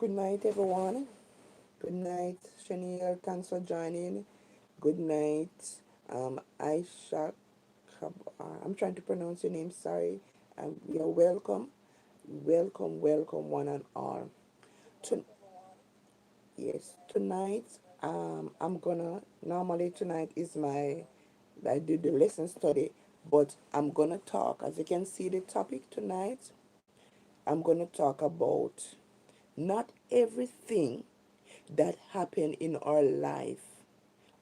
Good night, everyone. Good night, Shaniel. Thanks for joining. Good night, Aisha. I'm trying to pronounce your name. Sorry. You're welcome. Welcome, welcome, one and all. To, yes, tonight, I'm gonna. Normally, tonight is I do the lesson study, but I'm gonna talk. As you can see, the topic tonight, I'm gonna talk about not everything that happen in our life.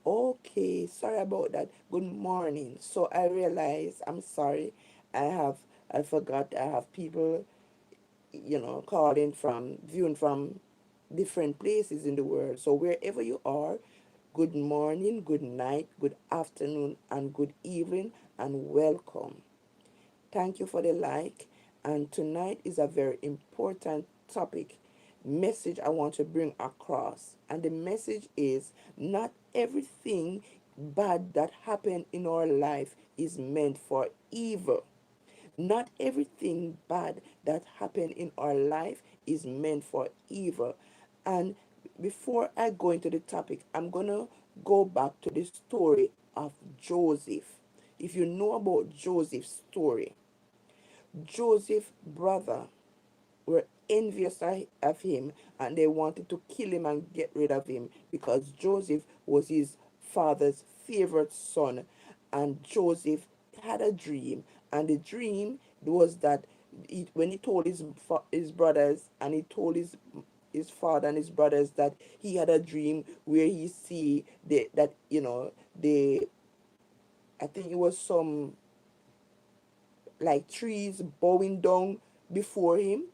Okay, sorry about that. Good morning. So I realize, I'm sorry. I forgot I have people, calling from, viewing from different places in the world. So wherever you are, good morning, good night, good afternoon, and good evening, and welcome. Thank you for the like. And tonight is a very important topic, message I want to bring across. And the message is not everything bad that happened in our life is meant for evil. Not everything bad that happened in our life is meant for evil. And before I go into the topic, I'm going to go back to the story of Joseph. If you know about Joseph's story, Joseph's brother were envious of him, and they wanted to kill him and get rid of him because Joseph was his father's favorite son. And Joseph had a dream, and the dream was that when he told his brothers, and he told his father and his brothers that he had a dream where he see that the I think it was some like trees bowing down before him.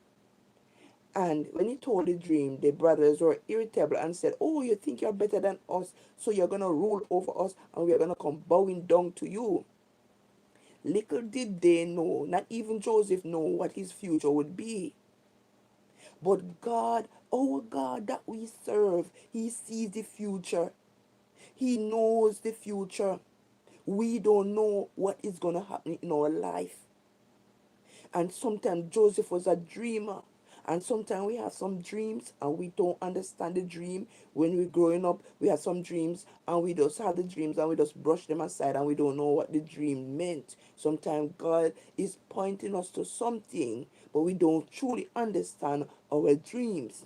And when he told the dream, the brothers were irritable and said, "Oh, you think you're better than us, so you're going to rule over us, and we're going to come bowing down to you." Little did they know, not even Joseph know what his future would be. But God, our God that we serve, he sees the future. He knows the future. We don't know what is going to happen in our life. And sometimes Joseph was a dreamer. And sometimes we have some dreams and we don't understand the dream. When we're growing up, we have some dreams and we just have the dreams and we just brush them aside and we don't know what the dream meant. Sometimes God is pointing us to something, but we don't truly understand our dreams.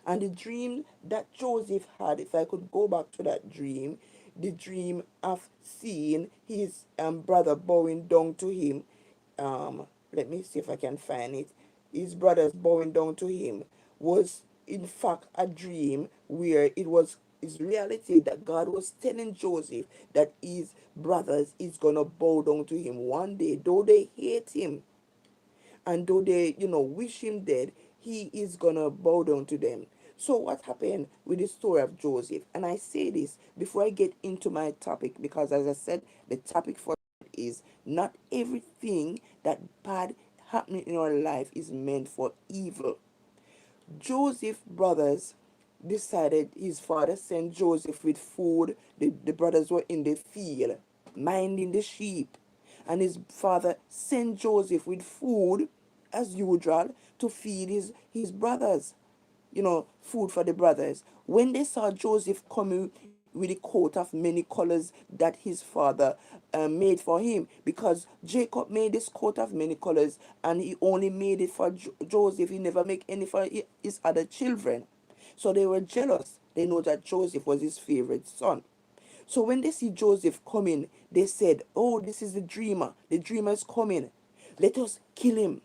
And the dream that Joseph had, if I could go back to that dream, the dream of seeing his brother bowing down to him. Let me see if I can find it. His brothers bowing down to him was in fact a dream where it was his reality that God was telling Joseph that his brothers is gonna bow down to him one day, though they hate him and though they wish him dead, he is gonna bow down to them. So what happened with the story of Joseph? And I say this before I get into my topic, because as I said, the topic for is not everything that bad happening in our life is meant for evil. Joseph brothers decided, his father sent Joseph with food. The brothers were in the field minding the sheep, and his father sent Joseph with food as usual to feed his brothers, food for the brothers. When they saw Joseph coming with a coat of many colors that his father made for him, because Jacob made this coat of many colors and he only made it for Joseph. He never make any for his other children. So they were jealous. They know that Joseph was his favorite son. So when they see Joseph coming, they said, "Oh, this is the dreamer. The dreamer is coming. Let us kill him.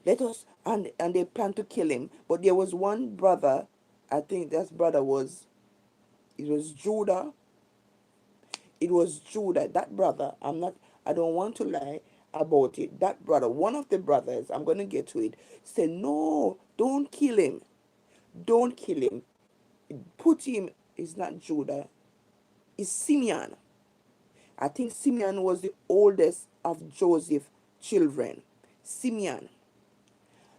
Let us," and they planned to kill him. But there was one brother, I think that brother was, it was Judah. It was Judah. That brother, I don't want to lie about it. That brother, one of the brothers, I'm going to get to it, said, "No, don't kill him. Don't kill him. Put him," it's not Judah, it's Simeon. I think Simeon was the oldest of Joseph's children. Simeon.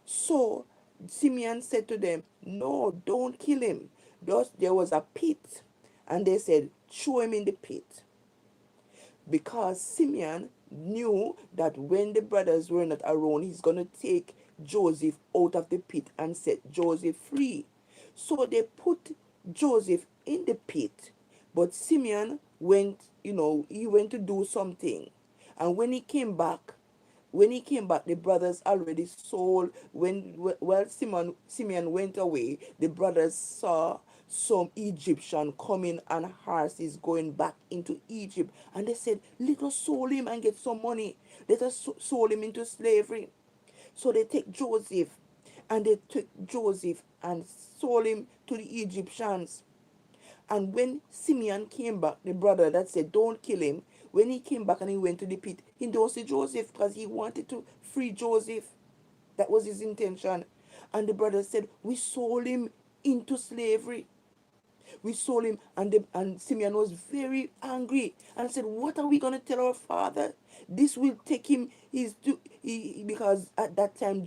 So Simeon said to them, "No, don't kill him." Thus, there was a pit, and they said, "Throw him in the pit." Because Simeon knew that when the brothers were not around, he's going to take Joseph out of the pit and set Joseph free. So they put Joseph in the pit, but Simeon went, he went to do something. And when he came back, the brothers already sold. Well, Simeon went away, the brothers saw some Egyptian coming and horses going back into Egypt. And they said, let us sold him and get some money. Let us sold him into slavery. So they take Joseph and they took Joseph and sold him to the Egyptians. And when Simeon came back, the brother that said, don't kill him, when he came back and he went to the pit, he don't see Joseph because he wanted to free Joseph. That was his intention. And the brother said, we sold him into slavery. We sold him, and Simeon was very angry and said, what are we going to tell our father? This will take him because at that time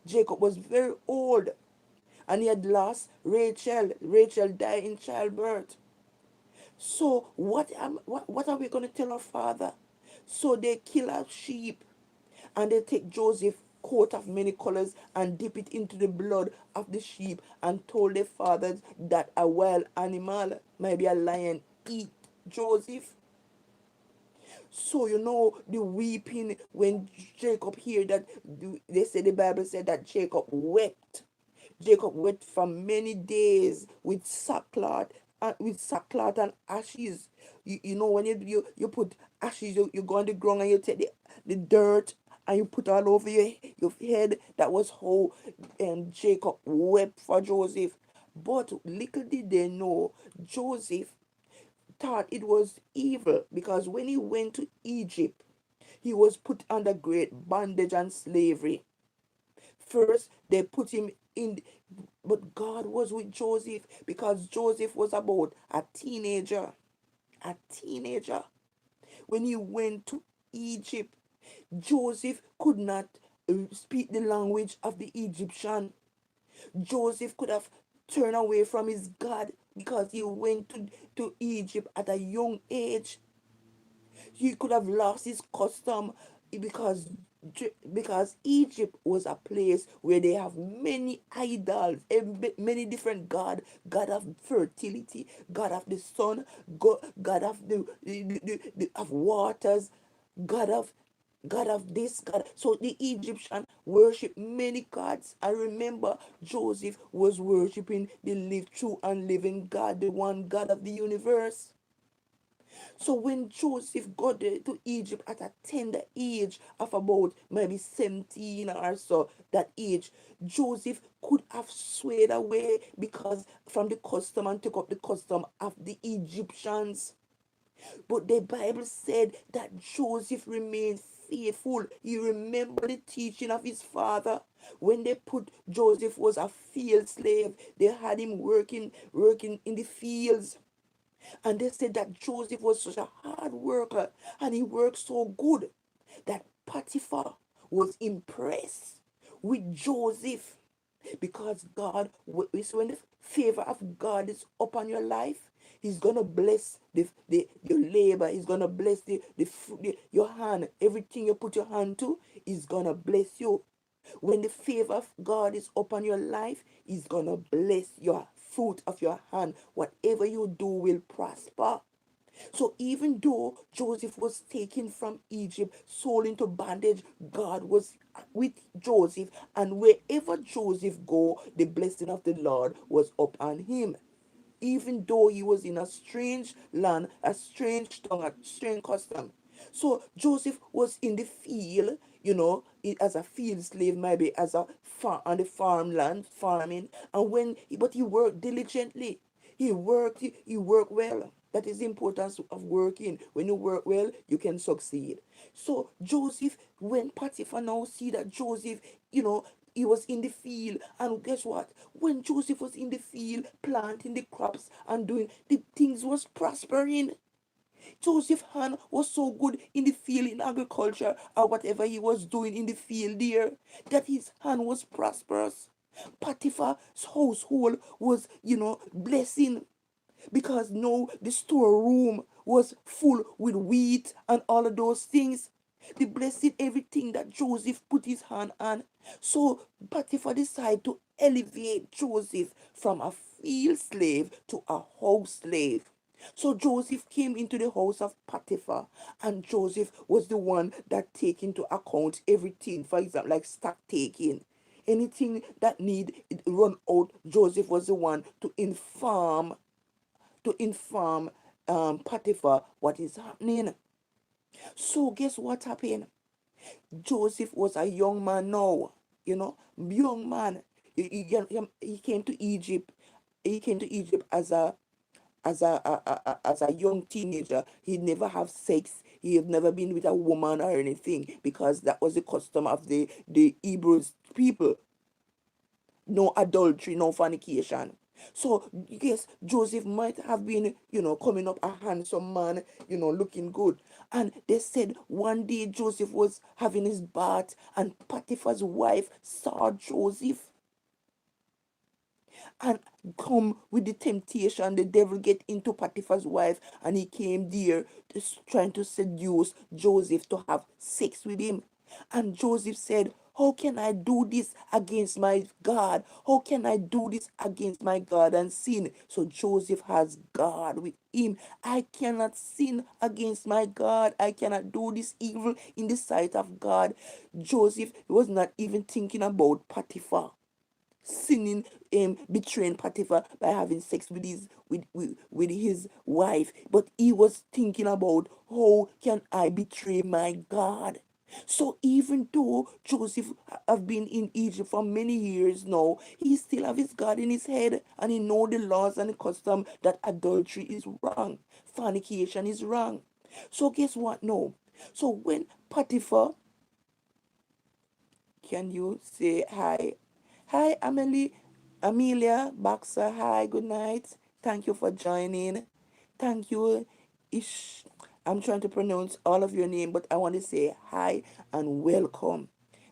Jacob was very old and he had lost Rachel. Rachel died in childbirth. So what are we going to tell our father? So they kill a sheep and they take Joseph coat of many colors and dip it into the blood of the sheep and told their fathers that a wild animal, maybe a lion, eat Joseph. So the weeping when Jacob heard that. They say the Bible said that Jacob wept. Jacob wept for many days with sackcloth and ashes. When you put ashes, you go on the ground and you take the dirt and you put all over your head. That was how Jacob wept for Joseph. But little did they know, Joseph thought it was evil because when he went to Egypt, he was put under great bondage and slavery. First, they put him in, but God was with Joseph because Joseph was about a teenager. A teenager. When he went to Egypt, Joseph could not speak the language of the Egyptian. Joseph could have turned away from his God because he went to Egypt at a young age. He could have lost his custom because because Egypt was a place where they have many idols, many different God of fertility, God of the sun, God of of waters, God of this, God. So the Egyptian worship many gods. I remember Joseph was worshiping the live true and living God, the one God of the universe. So when Joseph got there to Egypt at a tender age of about maybe 17 or so, that age, Joseph could have swayed away because from the custom and took up the custom of the Egyptians. But the Bible said that Joseph remained faithful. He remembered the teaching of his father. When they put Joseph was a field slave, they had him working in the fields. And they said that Joseph was such a hard worker and he worked so good that Potiphar was impressed with Joseph because when the favor of God is upon your life, He's gonna bless your labor. He's gonna bless your hand. Everything you put your hand to, He's gonna bless you. When the favor of God is upon your life, He's gonna bless your fruit of your hand. Whatever you do will prosper. So even though Joseph was taken from Egypt, sold into bondage, God was with Joseph, and wherever Joseph go, the blessing of the Lord was upon him. Even though he was in a strange land, a strange tongue, a strange custom. So Joseph was in the field, as a field slave, maybe as a on the farmland, farming, and but he worked diligently. He worked well. That is the importance of working. When you work well, you can succeed. So Joseph, when Potiphar now see that Joseph, he was in the field, and guess what? When Joseph was in the field planting the crops and doing the things was prospering. Joseph's hand was so good in the field in agriculture or whatever he was doing in the field there that his hand was prosperous. Potiphar's household was, blessing because now the storeroom was full with wheat and all of those things. The blessing, everything that Joseph put his hand on. So Potiphar decided to elevate Joseph from a field slave to a house slave. So Joseph came into the house of Potiphar, and Joseph was the one that take into account everything. For example, like stock taking, anything that need run out. Joseph was the one to inform Potiphar what is happening. So guess what happened? Joseph was a young man now, young man. He came to Egypt. He came to Egypt as a young teenager. He never have sex. He have never been with a woman or anything, because that was the custom of the Hebrews people. No adultery, no fornication. So yes, Joseph might have been, coming up a handsome man, looking good. And they said one day Joseph was having his bath, and Potiphar's wife saw Joseph and come with the temptation. The devil get into Potiphar's wife, and he came there trying to seduce Joseph to have sex with him. And Joseph said, how can I do this against my God? How can I do this against my God and sin? So Joseph has God with him. I cannot sin against my God. I cannot do this evil in the sight of God. Joseph was not even thinking about Potiphar sinning, betraying Potiphar by having sex with his wife, but he was thinking about, how can I betray my God? So even though Joseph have been in Egypt for many years now, he still have his God in his head, and he know the laws and the custom that adultery is wrong, fornication is wrong. So guess what now? So when Potiphar, can you say hi? Hi, Amelia Boxer. Hi, good night. Thank you for joining. Thank you, Ish. I'm trying to pronounce all of your name, but I want to say hi and welcome.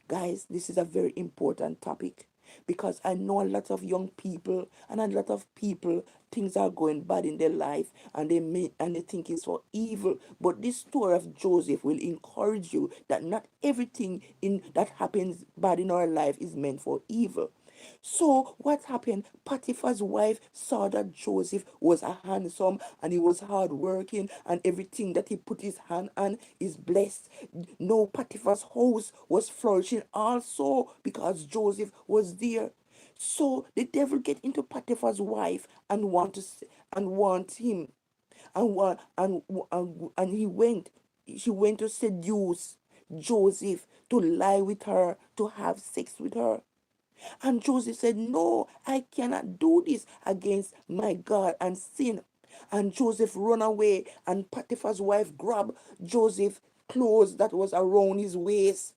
Guys, this is a very important topic, because I know a lot of young people and a lot of people, things are going bad in their life, and they think it's for evil. But this story of Joseph will encourage you that not everything in that happens bad in our life is meant for evil. So what happened? Potiphar's wife saw that Joseph was a handsome, and he was hardworking, and everything that he put his hand on is blessed. No, Potiphar's house was flourishing also, because Joseph was there. So the devil get into Potiphar's wife and want him, and she went to seduce Joseph, to lie with her, to have sex with her. And Joseph said, no, I cannot do this against my God and sin. And Joseph run away, and Potiphar's wife grabbed Joseph's clothes that was around his waist.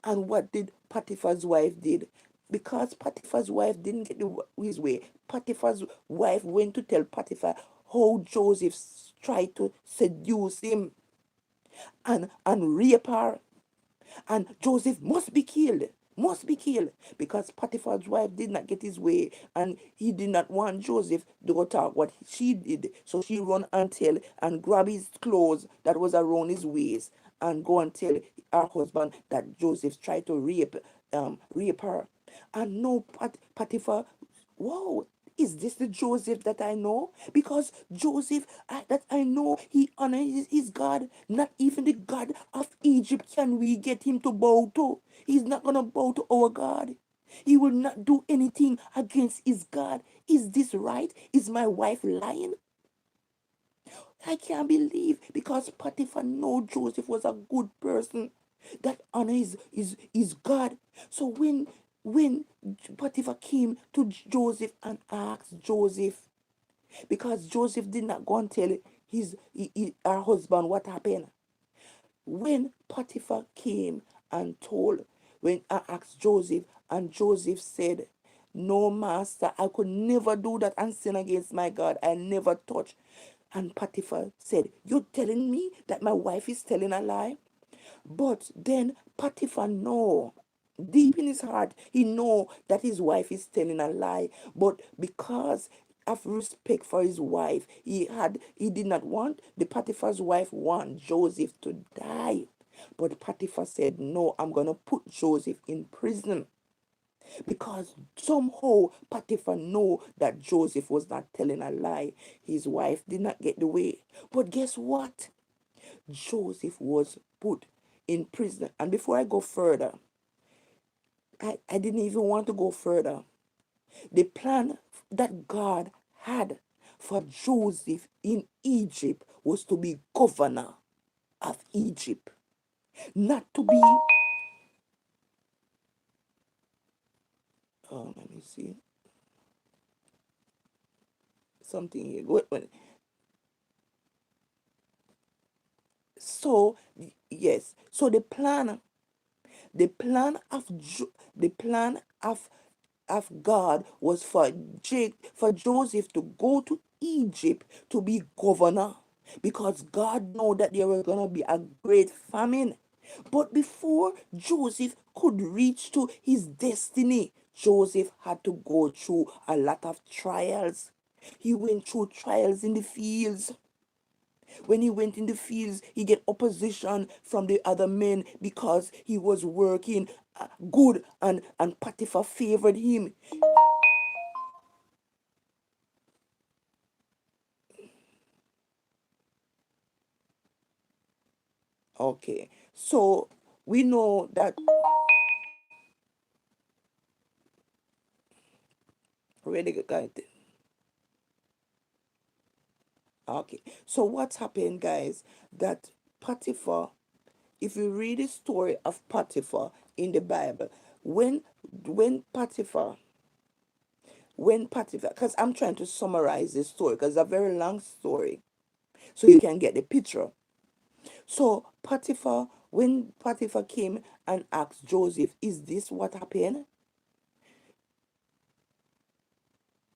And what did Potiphar's wife did? Because Potiphar's wife didn't get his way, Potiphar's wife went to tell Potiphar how Joseph tried to seduce him and rape her, and Joseph must be killed. Must be killed, because Potiphar's wife did not get his way, and he did not want Joseph to go talk what she did. So she run and tell and grab his clothes that was around his waist, and go and tell her husband that Joseph tried to rape her. And no, Potiphar, wow, is this the Joseph that I know? Because Joseph that I know, he honors his God. Not even the God of Egypt can we get him to bow to. He's not going to bow to our God. He will not do anything against his God. Is this right? Is my wife lying? I can't believe, because Potiphar know Joseph was a good person that honor his God. So when Potiphar came to Joseph and asked Joseph, because Joseph did not go and tell her husband what happened. When Potiphar came and told, when I asked Joseph, and Joseph said, no, master, I could never do that and sin against my God. I never touch. And Potiphar said, you're telling me that my wife is telling a lie? But then Potiphar know, deep in his heart, he know that his wife is telling a lie. But because of respect for his wife, he did not want the Potiphar's wife want Joseph to die. But Potiphar said, no, I'm going to put Joseph in prison, because somehow Potiphar know that Joseph was not telling a lie. His wife did not get the way. But guess what? Joseph was put in prison. And before I go further, I didn't even want to go further. The plan that God had for Joseph in Egypt was to be governor of Egypt, not to be, let me see, something here. So, yes, so the plan of the plan of God was for for Joseph to go to Egypt to be governor, because God knew that there was gonna be a great famine. But before Joseph could reach to his destiny, Joseph had to go through a lot of trials. He went through trials in the fields. When he went in the fields, he get opposition from the other men because he was working good, and Potiphar favored him. Okay, so we know that. Ready, guys? Okay, so what's happened, guys? That Potiphar, if you read the story of Potiphar in the Bible, when when Potiphar because I'm trying to summarize this story because it's a very long story, so you can get the picture. So Potiphar, when Potiphar came and asked Joseph, "Is this what happened?"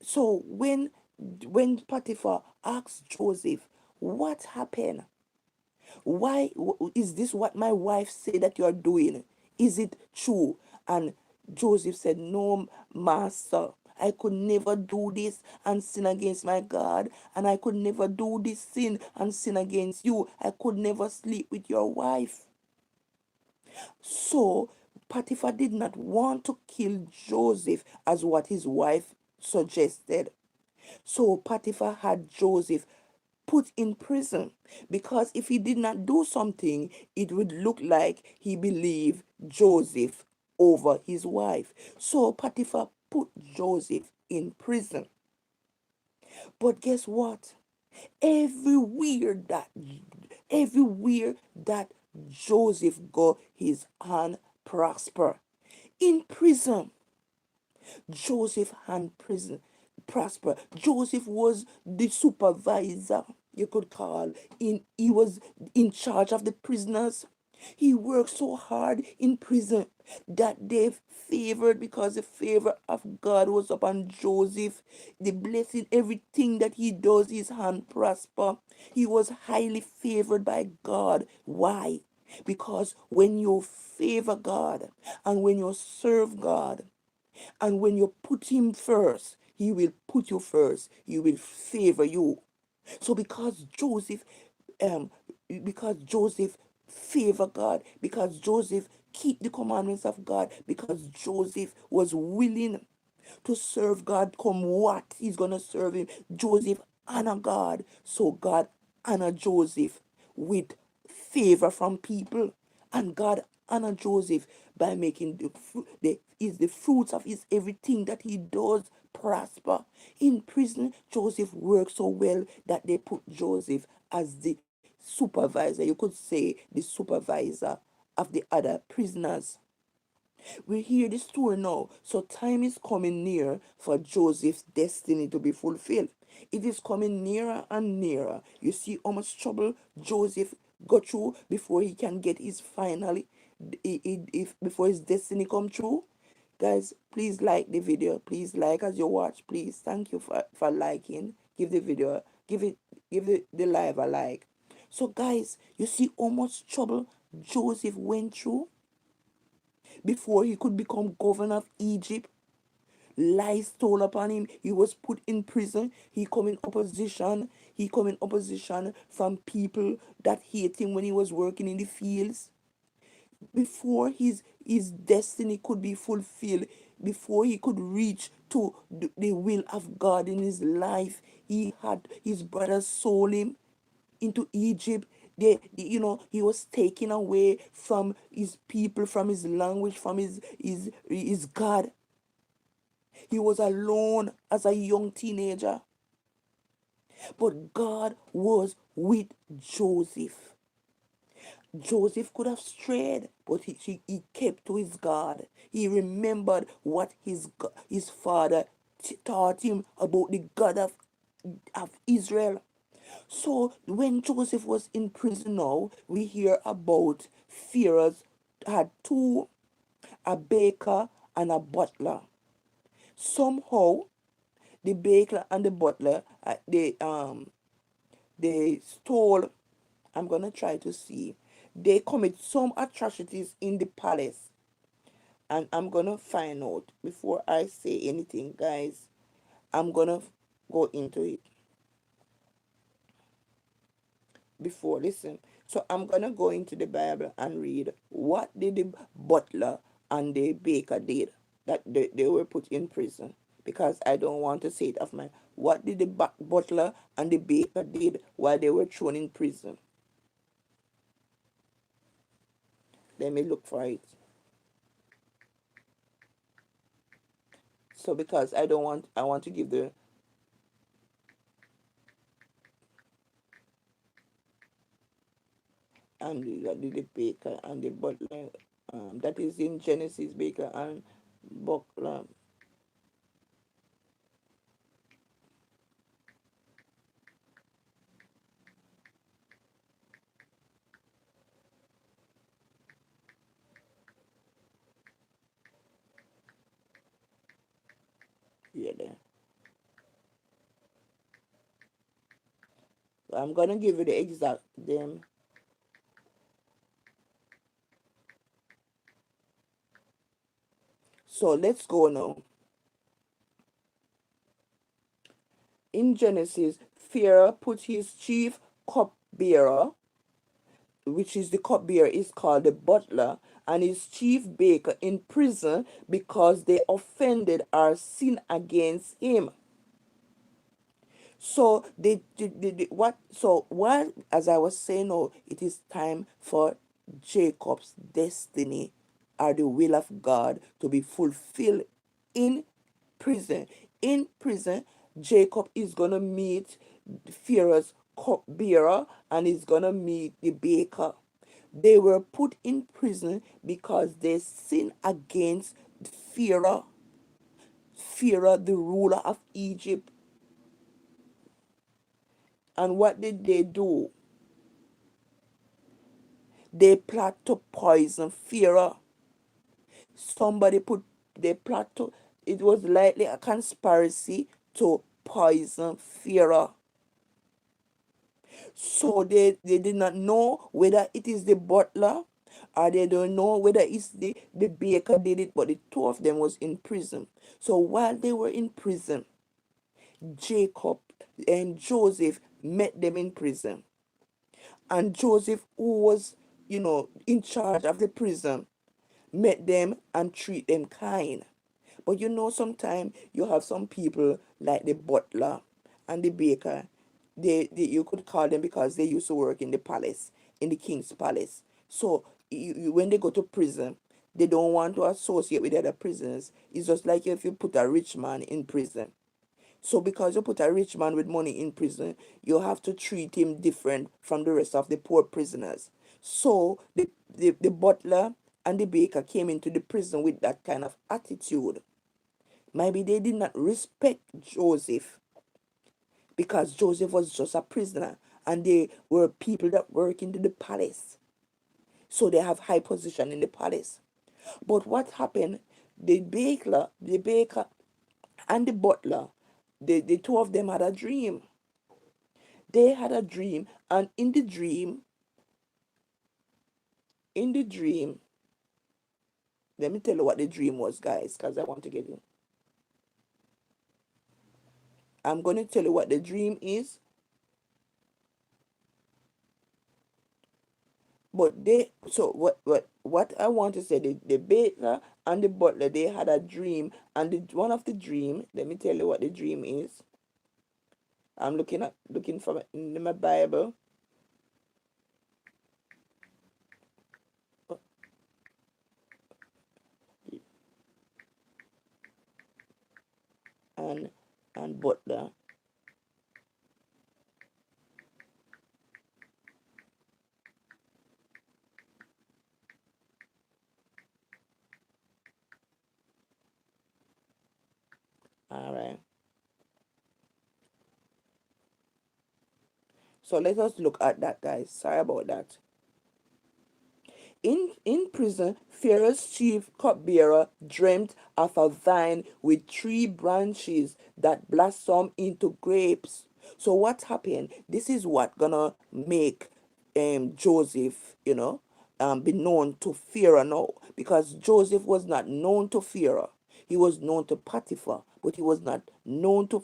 So when Potiphar asked Joseph, "What happened? Why is this what my wife said that you are doing? Is it true?" And Joseph said, "No, master. I could never do this and sin against my God, and I could never do this sin and sin against you. I could never sleep with your wife." So Potiphar did not want to kill Joseph as what his wife suggested. So Potiphar had Joseph put in prison, because if he did not do something, it would look like he believed Joseph over his wife. So Potiphar put Joseph in prison. But guess what? Everywhere that everywhere that Joseph go, his hand prosper. In prison, Joseph hand prison prosper. Joseph was the supervisor, you could call. He was in charge of the prisoners. He worked so hard in prison that they favored, because the favor of God was upon Joseph. The blessing, everything that he does, his hand prosper. He was highly favored by God. Why? Because when you favor God and when you serve God, and when you put him first, he will put you first. He will favor you. So um, because Joseph favor God, because Joseph keep the commandments of God, because Joseph was willing to serve God, come what, he's gonna serve him. Joseph honor God, so God honor Joseph with favor from people. And God honor Joseph by making the fruits of his everything that he does prosper. In prison, Joseph worked so well that they put Joseph as the supervisor, you could say the supervisor of the other prisoners. We hear the story now. So time is coming near for Joseph's destiny to be fulfilled. It is coming nearer and nearer. You see how much trouble Joseph got through before he can get his finally, if before his destiny come true. Guys, please like the video. Please like as you watch. Please, thank you for liking. Give the video, give the live a like. So guys, you see how much trouble Joseph went through before he could become governor of Egypt. Lies told upon him. He was put in prison. He come in opposition. He come in opposition from people that hate him when he was working in the fields. before his destiny could be fulfilled, before he could reach to the will of God in his life, he had his brothers sold him into Egypt. He was taken away from his people, from his language, from his God. He was alone as a young teenager. But God was with Joseph. Joseph could have strayed, but he kept to his God. He remembered what his father taught him about the God of Israel. So when Joseph was in prison now, we hear about Pharaoh's had two, a baker and a butler. Somehow the baker and the butler, they stole. I'm gonna try to see. They commit some atrocities in the palace, and I'm gonna find out before I say anything, guys. I'm gonna go into it before. Listen. So I'm gonna go into the Bible and read what did the butler and the baker did that they were put in prison, because I don't want to say it of my. What did the butler and the baker did while they were thrown in prison? Let me look for it. So because I want to give the and the baker and the butler. That is in Genesis, baker and butler. Yeah, there. So I'm gonna give you the exact them. So let's go now. In Genesis, Pharaoh put his chief cupbearer, which is the cupbearer, is called the butler, and his chief baker in prison because they offended or sinned against him. So what? So while, as I was saying, oh, it is time for Jacob's destiny or the will of God to be fulfilled in prison. In prison, Jacob is gonna meet Pharaoh's cupbearer and is gonna meet the baker. They were put in prison because they sinned against Pharaoh, Pharaoh, the ruler of Egypt. And what did they do? They plot to poison Pharaoh. Somebody put they plot to it was likely a conspiracy to poison Pharaoh. So they did not know whether it is the butler or they don't know whether it's the baker did it, but the two of them was in prison. So while they were in prison, Jacob and Joseph met them in prison. And Joseph, who was, in charge of the prison, met them and treat them kind. But sometimes you have some people like the butler and the baker. You could call them because they used to work in the palace, in the king's palace. So when they go to prison, they don't want to associate with other prisoners. It's just like if you put a rich man in prison. So because you put a rich man with money in prison, you have to treat him different from the rest of the poor prisoners. So the butler and the baker came into the prison with that kind of attitude. Maybe they did not respect Joseph because Joseph was just a prisoner and they were people that work into the palace. So they have high position in the palace. But what happened? The baker and the butler, the two of them had a dream. They had a dream, and in the dream, let me tell you what the dream was, guys, because I want to get you. I'm going to tell you what the dream is. But they, so what I want to say, the baker and the butler, they had a dream, and one of the dream, let me tell you what the dream is. I'm looking from in my Bible. and and butler. All right. So let us look at that, guys. Sorry about that. In prison, Pharaoh's chief cupbearer dreamt of a vine with three branches that blossom into grapes. So what happened? This is what gonna make Joseph, be known to Pharaoh now, because Joseph was not known to Pharaoh. He was known to Potiphar, but he was not known to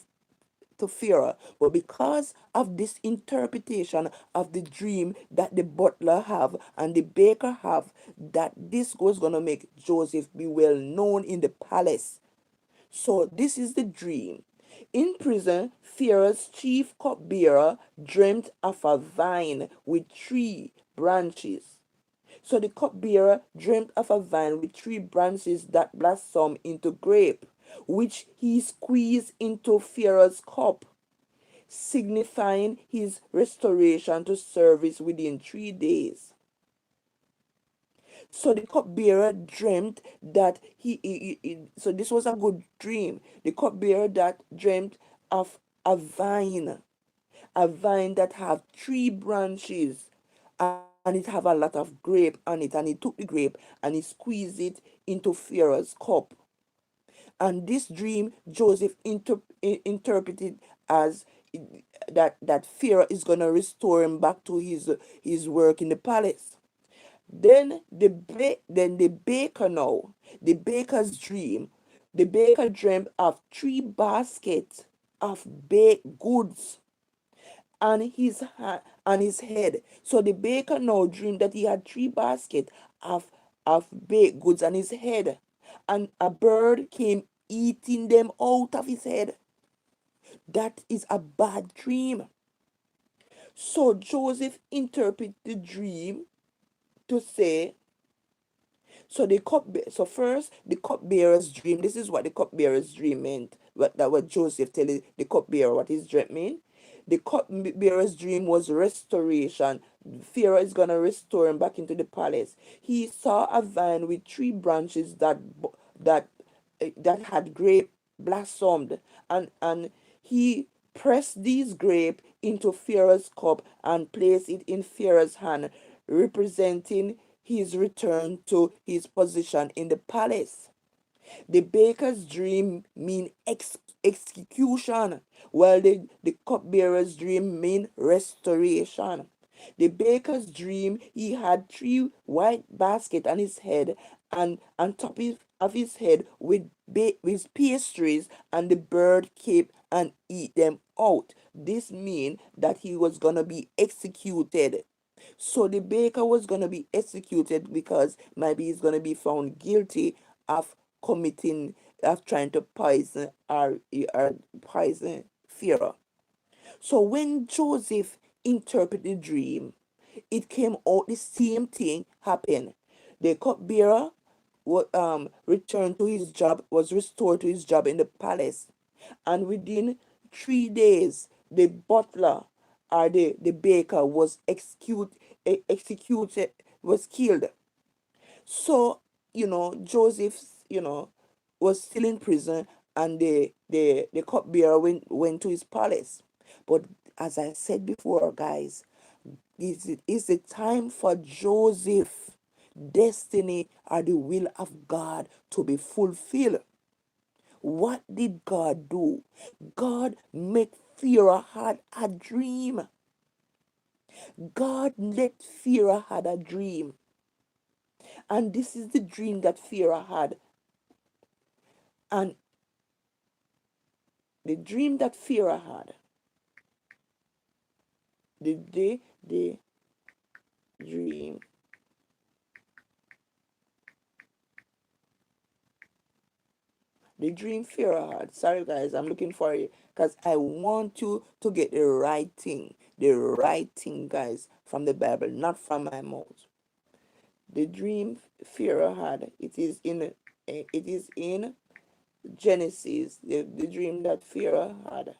Pharaoh. But because of this interpretation of the dream that the butler have and the baker have, that this was going to make Joseph be well known in the palace. So this is the dream. In prison, Pharaoh's chief cupbearer dreamt of a vine with three branches. So the cupbearer dreamt of a vine with three branches that blossom into grape, which he squeezed into Pharaoh's cup, signifying his restoration to service within 3 days. So the cupbearer dreamt that so this was a good dream. The cupbearer that dreamt of a vine that have three branches, and it have a lot of grape on it, and he took the grape and he squeezed it into Pharaoh's cup. And this dream Joseph interpreted as that Pharaoh is gonna restore him back to his work in the palace. Then the baker now, the baker's dream, the baker dreamed of three baskets of baked goods on his head. So the baker now dreamed that he had three baskets of baked goods on his head, and a bird came eating them out of his head. That is a bad dream. So Joseph interpreted the dream to say, so first the cupbearer's dream. This is what the cupbearer's dream meant. What Joseph tell the cupbearer what his dream mean. The cupbearer's dream was restoration. Pharaoh is gonna restore him back into the palace. He saw a vine with three branches that that had grape blossomed, and he pressed these grape into Pharaoh's cup and placed it in Pharaoh's hand, representing his return to his position in the palace. The baker's dream mean execution, while the cupbearer's dream mean restoration. The baker's dream, he had three white baskets on his head, and on top of his head with pastries, and the bird came and eat them out. This mean that he was gonna be executed. So the baker was going to be executed because maybe he's going to be found guilty of committing, of trying to poison or poison Pharaoh. So when Joseph interpreted the dream, it came out the same thing happened. The cupbearer returned to his job, was restored to his job in the palace, and within 3 days, the butler or the baker was executed, was killed. So, Joseph, was still in prison, and the cupbearer went to his palace. But as I said before, guys, is the time for Joseph destiny or the will of God to be fulfilled. What did God do? God make Pharaoh had a dream. God let Pharaoh had a dream. And this is the dream that Pharaoh had. And the dream that Pharaoh had, the dream. The dream Pharaoh had. Sorry, guys, I'm looking for it because I want you to get the right thing, guys, from the Bible, not from my mouth. The dream Pharaoh had. It is in Genesis. The dream that Pharaoh had.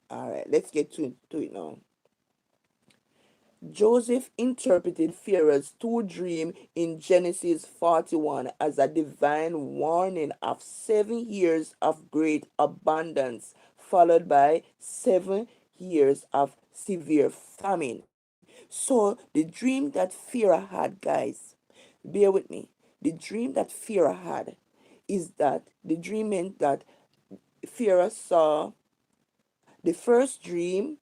All right, let's get to it now. Joseph interpreted Pharaoh's two dreams in Genesis 41 as a divine warning of 7 years of great abundance, followed by 7 years of severe famine. So, the dream that Pharaoh had, guys, bear with me. The dream that Pharaoh had is that the dream meant that Pharaoh saw the first dream.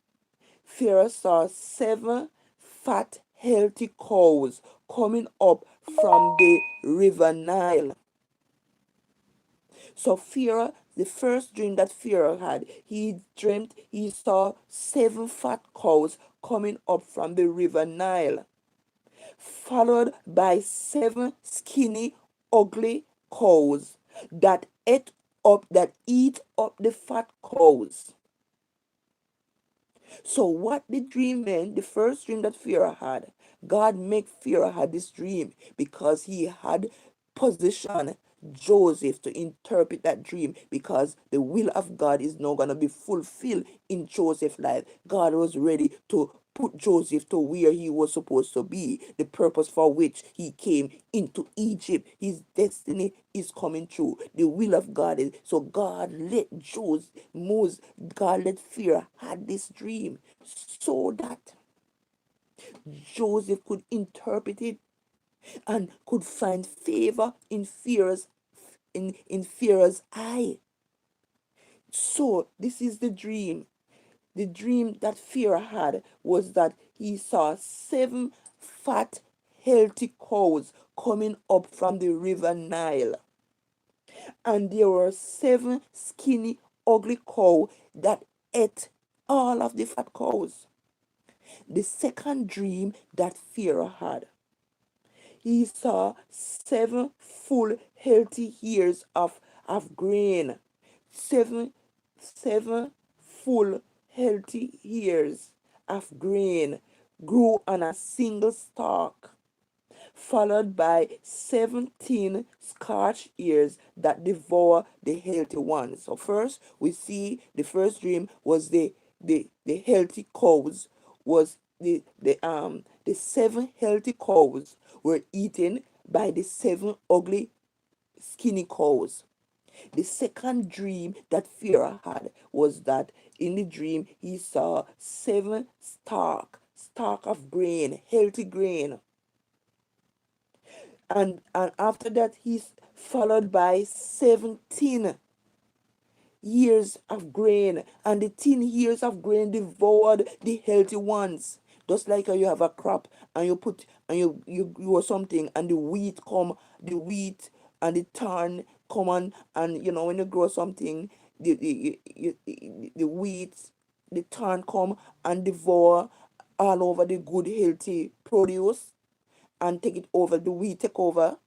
Pharaoh saw seven fat, healthy cows coming up from the river Nile. So Pharaoh, the first dream that Pharaoh had, he dreamt he saw seven fat cows coming up from the river Nile, followed by seven skinny, ugly cows that eat up the fat cows. So what the dream meant, the first dream that Pharaoh had, God made Pharaoh had this dream because he had positioned Joseph to interpret that dream because the will of God is now going to be fulfilled in Joseph's life. God was ready to put Joseph to where he was supposed to be, the purpose for which he came into Egypt. His destiny is coming true. The will of God is so God let Moses, God let Pharaoh had this dream so that Joseph could interpret it and could find favor in Pharaoh's eye. So this is the dream. The dream that Pharaoh had was that he saw seven fat, healthy cows coming up from the river Nile. And there were seven skinny, ugly cows that ate all of the fat cows. The second dream that Pharaoh had, he saw seven full, healthy ears of grain. Seven, seven full, healthy ears of grain grew on a single stalk, followed by 17 scorched ears that devour the healthy ones. So first, we see the first dream was the healthy cows was the seven healthy cows were eaten by the seven ugly skinny cows. The second dream that Pharaoh had was that in the dream he saw seven stalk of grain, healthy grain, and after that he's followed by 17 years of grain, and the 10 years of grain devoured the healthy ones. Just like how you have a crop and you put and you grow something and the wheat and the corn come on, and when you grow something, the wheat, the corn come and devour all over the good healthy produce and take it over, the wheat take over.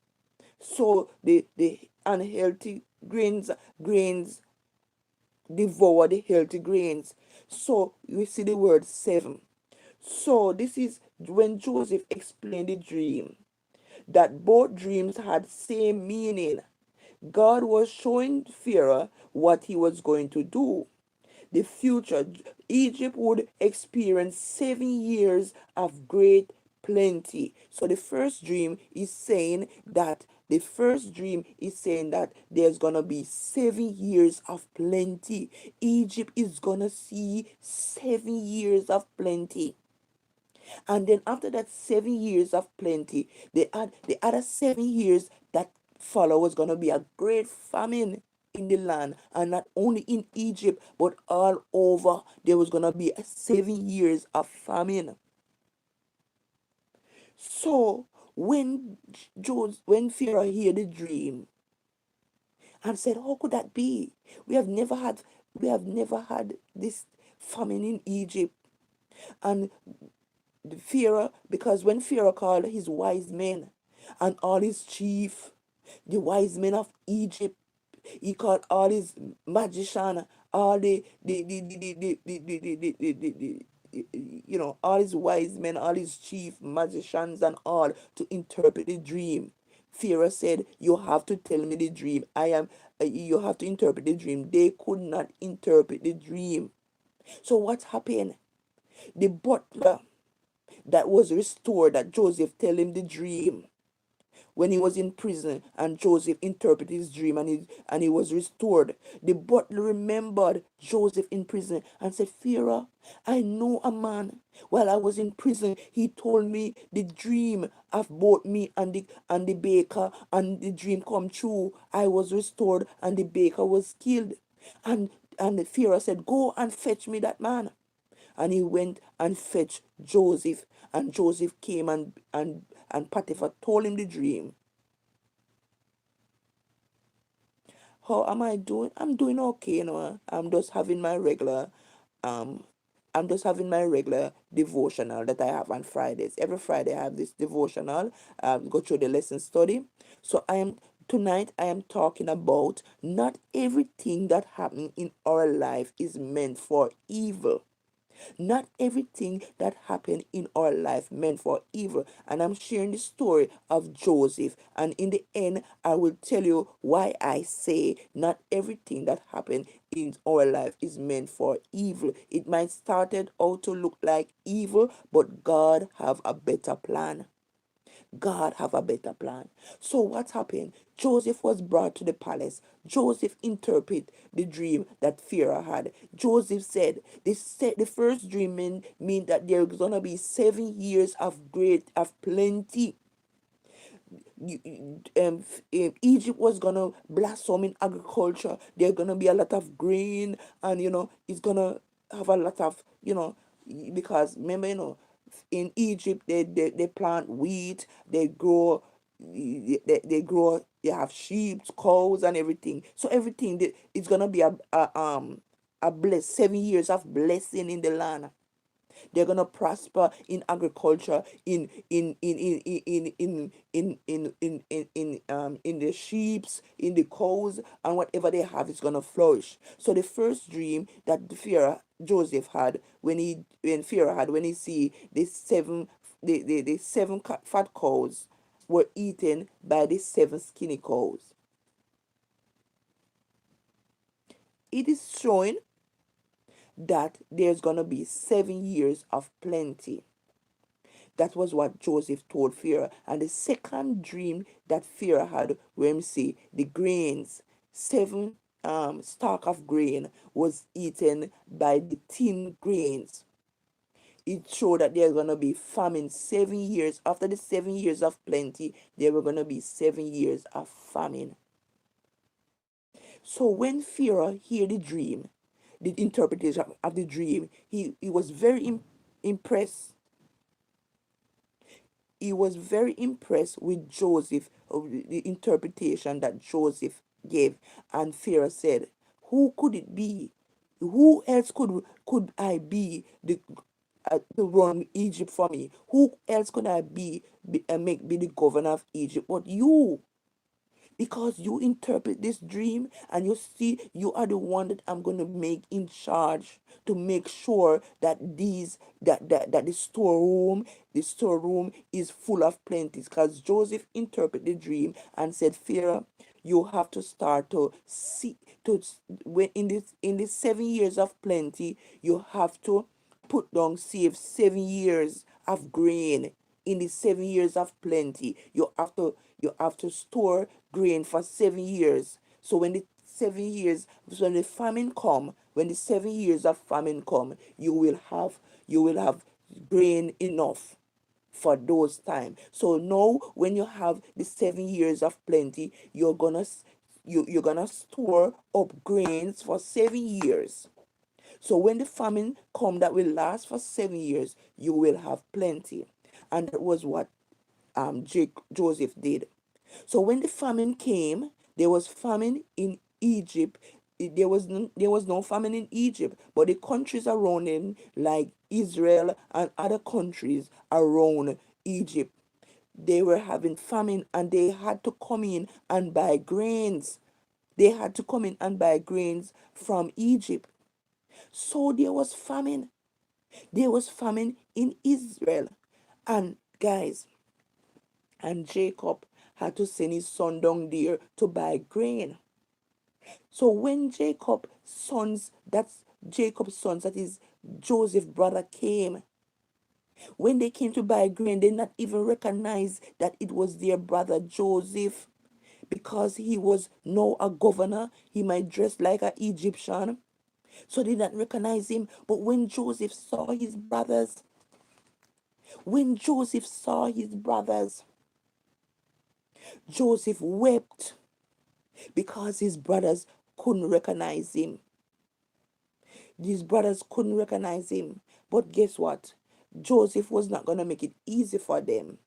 So the unhealthy grains devour the healthy grains. So we see the word seven. So this is when Joseph explained the dream, that both dreams had same meaning. God was showing Pharaoh what he was going to do. The future, Egypt would experience 7 years of great plenty. So the first dream is saying that there's gonna be 7 years of plenty. Egypt is gonna see 7 years of plenty. And then after that 7 years of plenty, the other 7 years that follow was gonna be a great famine in the land, and not only in Egypt but all over. There was gonna be a 7 years of famine. So when when Pharaoh heard the dream and said, how could that be? We have never had we have never had this famine in Egypt. And the Pharaoh, because when Pharaoh called his wise men and all his chief, the wise men of Egypt, he called all his magician, all all his wise men, all his chief magicians and all to interpret the dream. Pharaoh said, you have to tell me the dream. You have to interpret the dream. They could not interpret the dream. So what happened? The butler that was restored, that Joseph tell him the dream when he was in prison, and Joseph interpreted his dream, and he was restored. The butler remembered Joseph in prison and said, Pharaoh, I know a man. While I was in prison, he told me the dream of both me and the baker, and the dream come true. I was restored and the baker was killed. And the Pharaoh said, go and fetch me that man. And he went and fetched Joseph, and Joseph came, and Potiphar told him the dream. How am I doing? I'm doing okay, um I'm just having my regular devotional that I have on Fridays. Every Friday I have this devotional, go through the lesson study. So tonight I am talking about not everything that happens in our life is meant for evil. Not everything that happened in our life meant for evil. And I'm sharing the story of Joseph. And in the end, I will tell you why I say not everything that happened in our life is meant for evil. It might started out to look like evil, but God have a better plan. God have a better plan. So what happened? Joseph was brought to the palace. Joseph interpreted the dream that Pharaoh had. Joseph said the first dream mean that there's gonna be 7 years of plenty. Egypt was gonna blossom in agriculture. There's gonna be a lot of grain, and it's gonna have a lot of because remember, in Egypt they plant wheat, they have sheep, cows, and everything. So everything it's gonna be a 7 years of blessing in the land. They're gonna prosper in agriculture, in the sheeps, in the cows, and whatever they have is gonna flourish. So the first dream that the Pharaoh Joseph had when he see the seven fat cows were eaten by the seven skinny cows. It is showing that there's gonna be 7 years of plenty. That was what Joseph told Pharaoh. And the second dream that Pharaoh had, when we see the grains, seven stalk of grain was eaten by the 10 grains. It showed that there's gonna be famine 7 years. After the 7 years of plenty, there were gonna be 7 years of famine. So when Pharaoh heard the dream, the interpretation of the dream, he was very impressed. He was very impressed with Joseph, of the interpretation that Joseph gave. And Pharaoh said, who could it be? Who else could I be to run Egypt for me? Who else could I be the governor of Egypt but you? Because you interpret this dream, and you see you are the one that I'm going to make in charge to make sure that the storeroom is full of plenty. Because Joseph interpreted the dream and said, Pharaoh, you have to start to see to when in this 7 years of plenty, you have to save 7 years of grain. In the 7 years of plenty, you have to store grain for 7 years. So when the famine come, when the 7 years of famine come, you will have grain enough for those time. So now when you have the 7 years of plenty, you're gonna store up grains for 7 years. So when the famine come that will last for 7 years, you will have plenty. And that was what Joseph did. So when the famine came, There was famine in Egypt. There was no famine in Egypt, but the countries around it, like Israel and other countries around Egypt, they were having famine and they had to come in and buy grains. They had to come in and buy grains from Egypt. So there was famine. There was famine in Israel. And guys, and Jacob had to send his son down there to buy grain. So when Jacob's sons, that is Joseph's brother, came, when they came to buy grain, they not even recognize that it was their brother Joseph, because he was now a governor. He might dress like an Egyptian, so they didn't recognize him. But when Joseph saw his brothers, Joseph wept because his brothers couldn't recognize him. His brothers couldn't recognize him. But guess what? Joseph was not going to make it easy for them.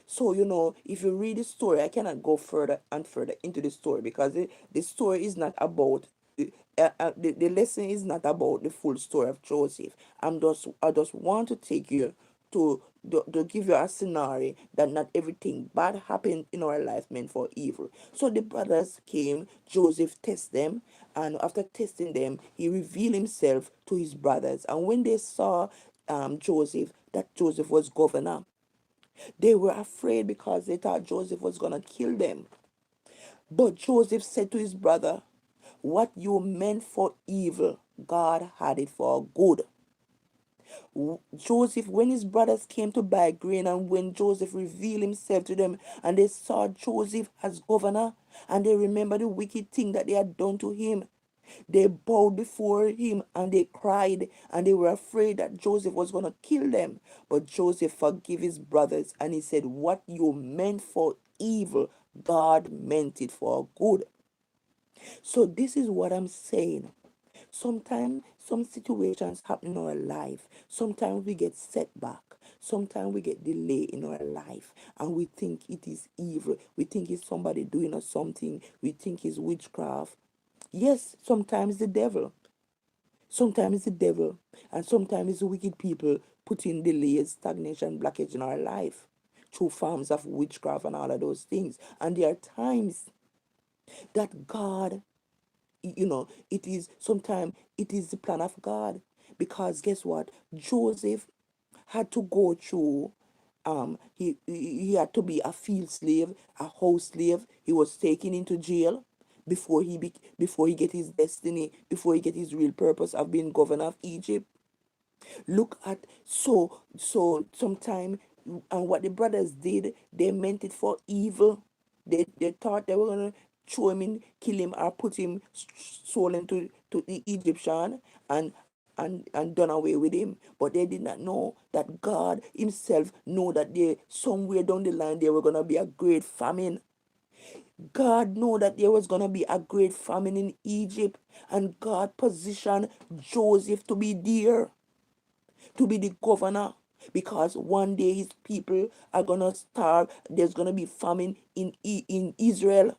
So, if you read the story, I cannot go further and further into the story, because the story is not about, the lesson is not about the full story of Joseph. I just want to take you to give you a scenario that not everything bad happened in our life meant for evil. So the brothers came, Joseph tested them, and after testing them, he revealed himself to his brothers. And when they saw Joseph, that Joseph was governor, they were afraid because they thought Joseph was going to kill them. But Joseph said to his brother, "What you meant for evil, God had it for good." Joseph, when his brothers came to buy grain, and when Joseph revealed himself to them, and they saw Joseph as governor, and they remembered the wicked thing that they had done to him, they bowed before him and they cried, and they were afraid that Joseph was going to kill them. But Joseph forgave his brothers, and he said, "What you meant for evil, God meant it for good." So this is what I'm saying. Sometimes some situations happen in our life. Sometimes we get setback. Sometimes we get delay in our life, and we think it is evil. We think it's somebody doing us something. We think it's witchcraft. Yes, sometimes the devil. Sometimes the devil, and sometimes the wicked people putting delays, stagnation, blockage in our life through forms of witchcraft and all of those things. And there are times that God, it is sometimes it is the plan of God. Because guess what? Joseph had to go through, he had to be a field slave, a house slave. He was taken into jail before he get his destiny, before he get his real purpose of being governor of Egypt. Look at, so sometime, and what the brothers did, they meant it for evil. They thought they were gonna throw him in, kill him, or put him soul into to the Egyptian, and done away with him. But they did not know that God himself know that they somewhere down the line there were gonna be a great famine. God knew that there was gonna be a great famine in Egypt, and God positioned Joseph to be there, to be the governor, because one day his people are gonna starve. There's gonna be famine in Israel,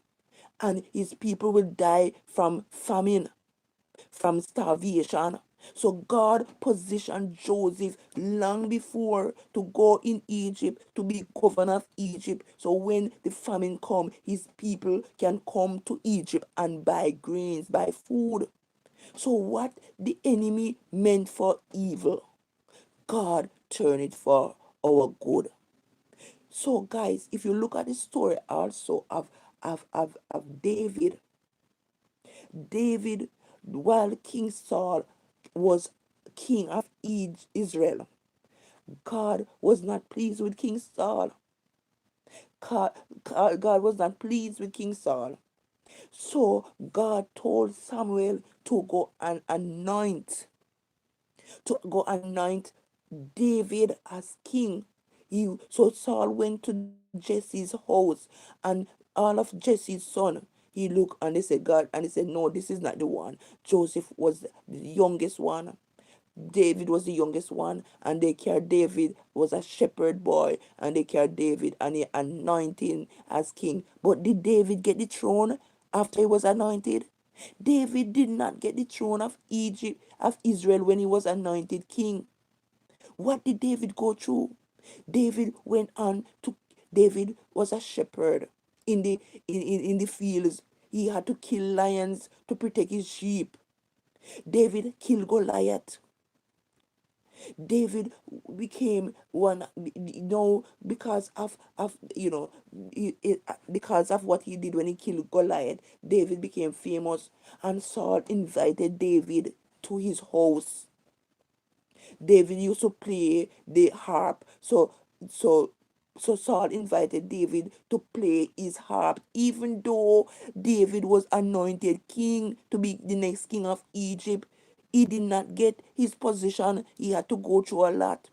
and his people will die from famine, from starvation. So God positioned Joseph long before to go in Egypt to be governor of Egypt. So when the famine come, his people can come to Egypt and buy grains, buy food. So what the enemy meant for evil, God turned it for our good. So guys, if you look at the story also of David, while King Saul was king of Israel, God was not pleased with King Saul. God, God was not pleased with King Saul. So God told Samuel to go anoint David as king. So Saul went to Jesse's house, and all of Jesse's son, he looked and they said, God, and he said, no, this is not the one. Joseph was the youngest one. David was the youngest one, and they carried David was a shepherd boy, and they carried David and he anointed him as king. But did David get the throne after he was anointed? David did not get the throne of Egypt, of Israel, when he was anointed king. What did David go through? David went on to David was a shepherd in in the fields. He had to kill lions to protect his sheep. David killed Goliath. David became one, because of because of what he did when he killed Goliath. David became famous, and Saul invited David to his house. David used to play the harp. So so Saul invited David to play his harp, even though David was anointed king to be the next king of Egypt. He did not get his position. He had to go through a lot.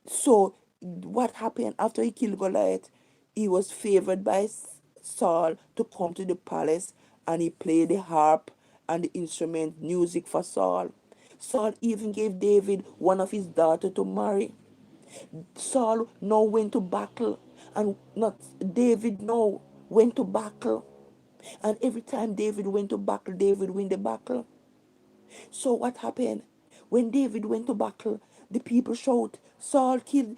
So what happened after he killed Goliath? He was favored by Saul to come to the palace, and he played the harp and the instrument music for Saul. Saul even gave David one of his daughters to marry. Saul now went to battle, and not David now went to battle. And every time David went to battle, David win the battle. So what happened? When David went to battle, the people shout, Saul killed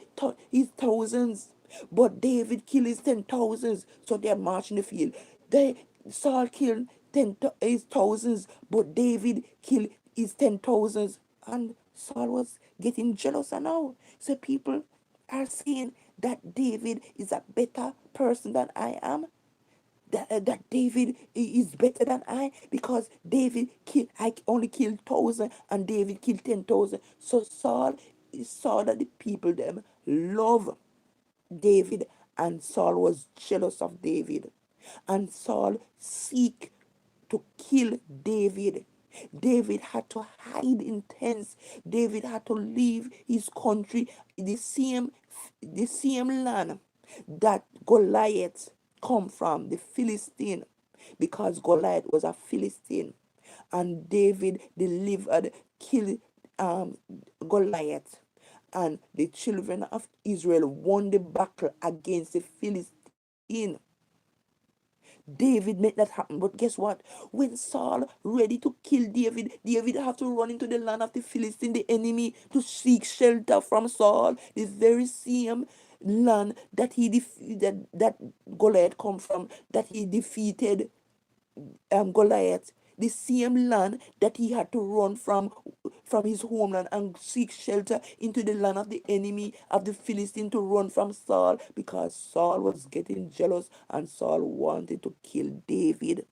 his thousands, but David killed his 10,000s. So they're marching the field. Saul killed his thousands, but David killed his 10,000s. And Saul was getting jealous and now. So people are saying that David is a better person than I am, that David is better than I, because I only killed 1,000 and David killed 10,000. So Saul saw that the people them love David, and Saul was jealous of David, and Saul seek to kill David. David had to hide in tents. David had to leave his country, the same land that Goliath come from, the Philistine, because Goliath was a Philistine, and David delivered, killed Goliath, and the children of Israel won the battle against the Philistine. David made that happen. But guess what? When Saul ready to kill David, David have to run into the land of the Philistine, the enemy, to seek shelter from Saul. The very same land that that Goliath come from, that he defeated Goliath, the same land that he had to run from his homeland and seek shelter into the land of the enemy of the Philistine, to run from Saul, because Saul was getting jealous and Saul wanted to kill David.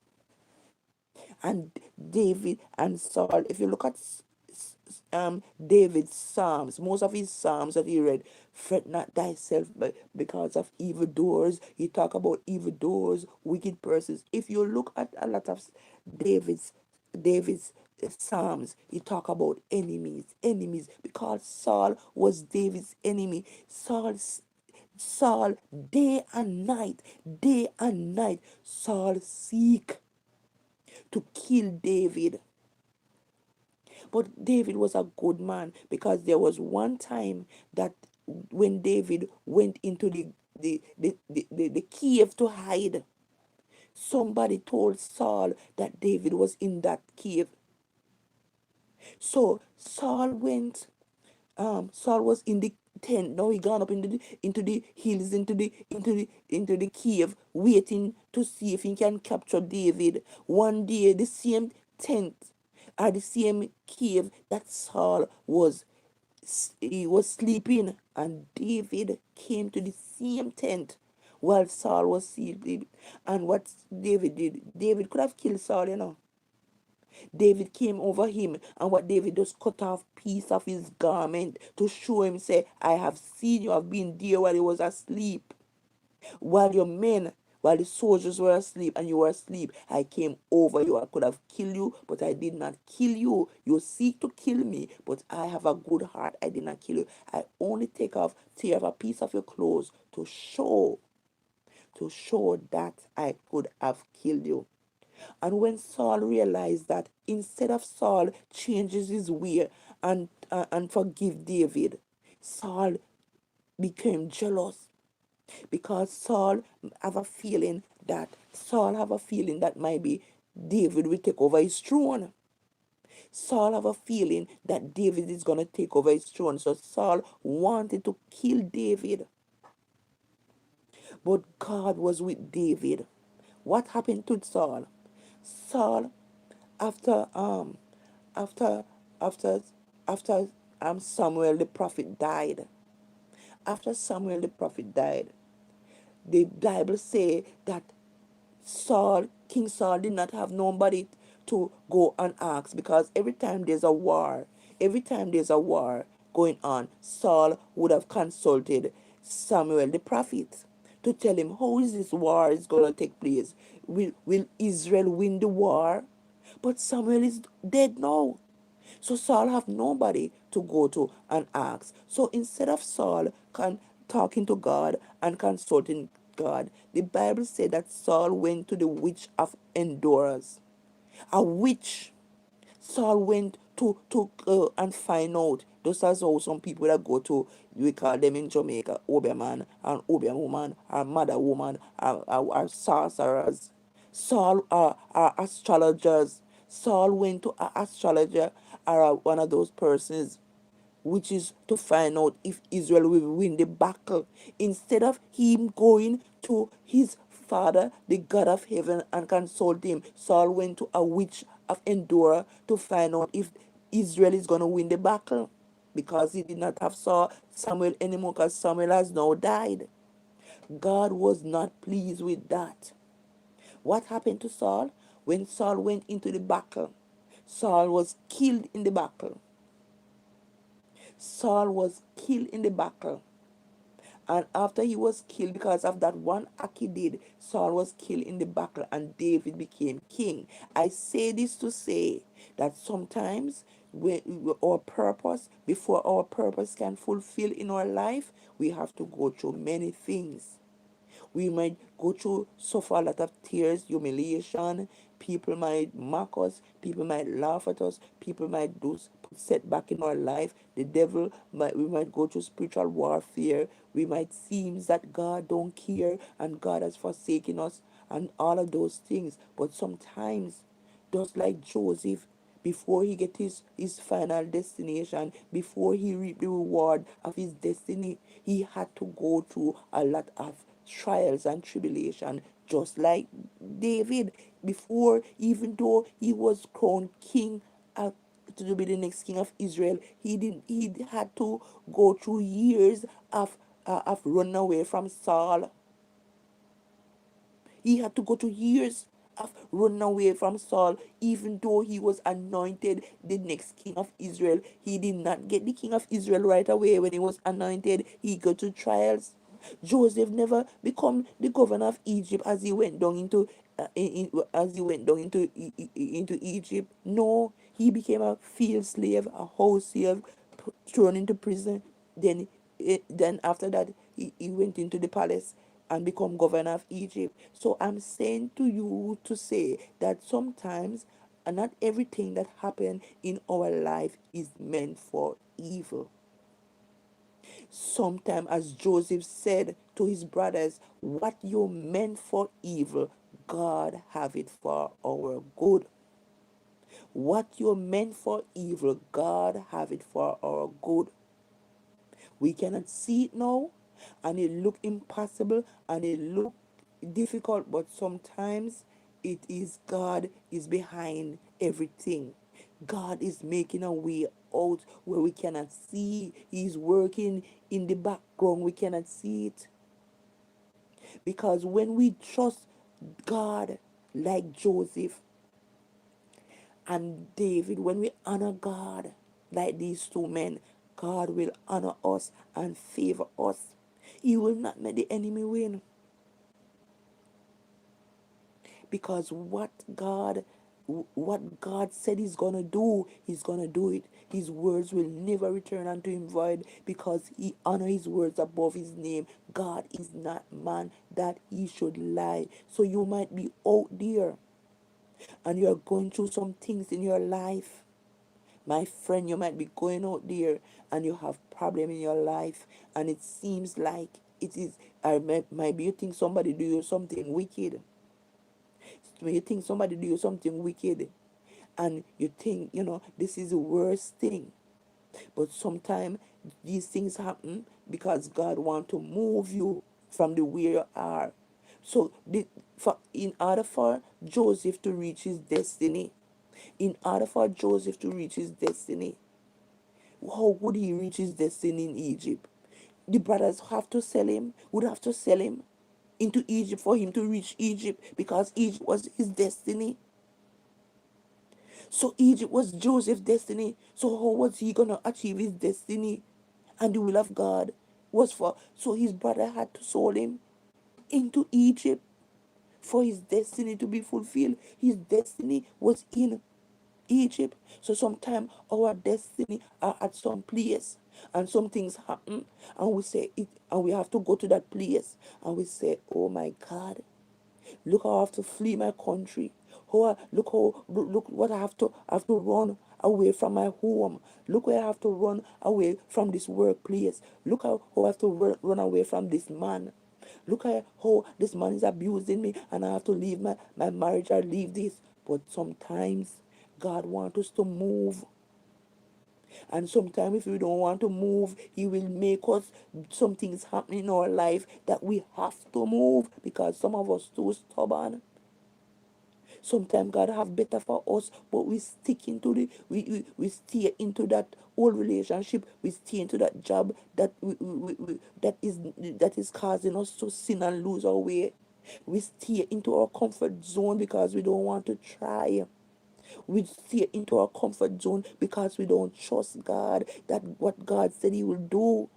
And David and Saul, if you look at David's psalms, most of his psalms that he read, fret not thyself because of evildoers. He talk about evildoers, wicked persons. If you look at a lot of David's David's psalms, he talk about enemies, because Saul was David's enemy. Saul, day and night, Saul seek to kill David. But David was a good man, because there was one time that when David went into the cave to hide, somebody told Saul that David was in that cave. So Saul was in the tent. Now he gone up into the hills, into the cave, waiting to see if he can capture David. One day, the same tent or the same cave that Saul was, he was sleeping, and David came to the same tent while Saul was sleeping. And what David did, David could have killed Saul. David came over him, and what David just cut off piece of his garment to show him, say, I have seen you have been there while he was asleep. While your men, while the soldiers were asleep and you were asleep, I came over you. I could have killed you, but I did not kill you. You seek to kill me, but I have a good heart. I did not kill you. I only tear off a piece of your clothes to show that I could have killed you. And when Saul realized that, instead of Saul changes his way and forgive David, Saul became jealous, because Saul have a feeling that maybe David will take over his throne. Saul have a feeling that David is going to take over his throne. So Saul wanted to kill David. But God was with David. What happened to Saul? Saul, after after after after Samuel the prophet died. After Samuel the prophet died, the Bible say that King Saul did not have nobody to go and ask, because every time there's a war going on, Saul would have consulted Samuel the prophet to tell him how is this war is going to take place. Will Israel win the war? But Samuel is dead now. So Saul have nobody to go to and ask. So instead of Saul talking to God and consulting God, the Bible said that Saul went to the witch of Endor's. A witch. Saul went to and find out. Those are how some people that go to, we call them in Jamaica, Obeah and Obeah woman, or mother woman, or sorcerers. Saul are astrologers. Saul went to an astrologer, or one of those persons, which is to find out if Israel will win the battle. Instead of him going to his father, the God of heaven, and consult him, Saul went to a witch of Endor to find out if Israel is going to win the battle, because he did not have Samuel anymore, because Samuel has now died. God was not pleased with that. What happened to Saul? When Saul went into the battle, Saul was killed in the battle. Saul was killed in the battle. And after he was killed, because of that one act he did, Saul was killed in the battle and David became king. I say this to say that sometimes before our purpose can fulfill in our life, we have to go through many things. We might go through, suffer a lot of tears, humiliation. People might mock us. People might laugh at us. People might put setback in our life. We might go through spiritual warfare. We might seem that God don't care and God has forsaken us and all of those things. But sometimes, just like Joseph, before he get his final destination, before he reap the reward of his destiny, he had to go through a lot of trials and tribulation, just like David. Before, even though he was crowned king, to be the next king of Israel, he had to go through years of running away from Saul. He had to go to years of running away from Saul, even though he was anointed the next king of Israel. He did not get the king of Israel right away when he was anointed. He got to trials. Joseph never become the governor of Egypt as he went down into as he went down into Egypt. No, he became a field slave, a house slave, thrown into prison. Then after that, he went into the palace and become governor of Egypt. So I'm saying to you to say that sometimes not everything that happened in our life is meant for evil. Sometimes, as Joseph said to his brothers, what you meant for evil, God have it for our good. What you meant for evil, God have it for our good. We cannot see it now, and it look impossible, and it look difficult, but sometimes it is God is behind everything. God is making a way out where we cannot see. He's working in the background. We cannot see it. Because when we trust God, like Joseph and David, when we honor God like these two men, God will honor us and favor us. He will not let the enemy win. Because what God said he's gonna do, he's gonna do it. His words will never return unto him void, because he honor his words above his name. God is not man that he should lie. So you might be out there and you're going through some things in your life, my friend, you might be going out there and you have problem in your life, and it seems like it is, might be you think somebody do you something wicked. You think somebody do you something wicked, and you think, this is the worst thing. But sometimes these things happen because God want to move you from the where you are. So in order for Joseph to reach his destiny, in order for Joseph to reach his destiny, how would he reach his destiny in Egypt? The brothers have to sell him, would have to sell him into Egypt for him to reach Egypt, because Egypt was his destiny. So Egypt was Joseph's destiny. So how was he gonna achieve his destiny? And the will of God was for, so his brother had to sold him into Egypt for his destiny to be fulfilled. His destiny was in Egypt. So sometimes our destiny are at some place, and some things happen, and we say it, and we have to go to that place, and we say, oh my God, look how I have to flee my country. Look what I have to run away from my home. Look where I have to run away from this workplace. Look how I have to run away from this man. Look at how this man is abusing me, and I have to leave my marriage or leave this. But sometimes God wants us to move. And sometimes if we don't want to move, He will make us, some things happen in our life that we have to move, because some of us too stubborn. Sometimes God have better for us, but we stick into we stay into that old relationship. We stay into that job that that is causing us to sin and lose our way. We stay into our comfort zone because we don't want to try. We stay into our comfort zone because we don't trust God, that what God said He will do.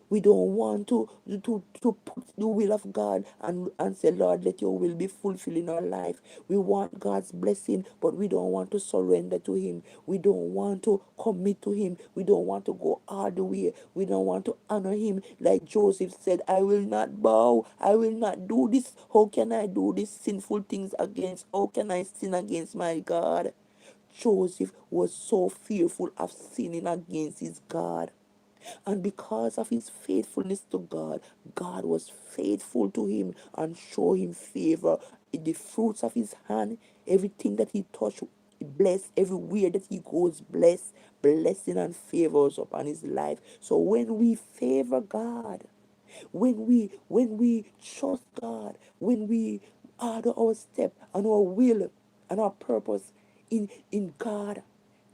We don't want to put the will of God and say, Lord, let your will be fulfilled in our life. We want God's blessing, but we don't want to surrender to Him. We don't want to commit to Him. We don't want to go all the way. We don't want to honor Him. Like Joseph said, I will not bow. I will not do this. How can I do these sinful things against? How can I sin against my God? Joseph was so fearful of sinning against his God. And because of his faithfulness to God, God was faithful to him and showed him favor. In the fruits of his hand, everything that he touched, blessed. Everywhere that he goes, blessed. Blessing and favors upon his life. So when we favor God, when we trust God, when we order our step and our will and our purpose in God,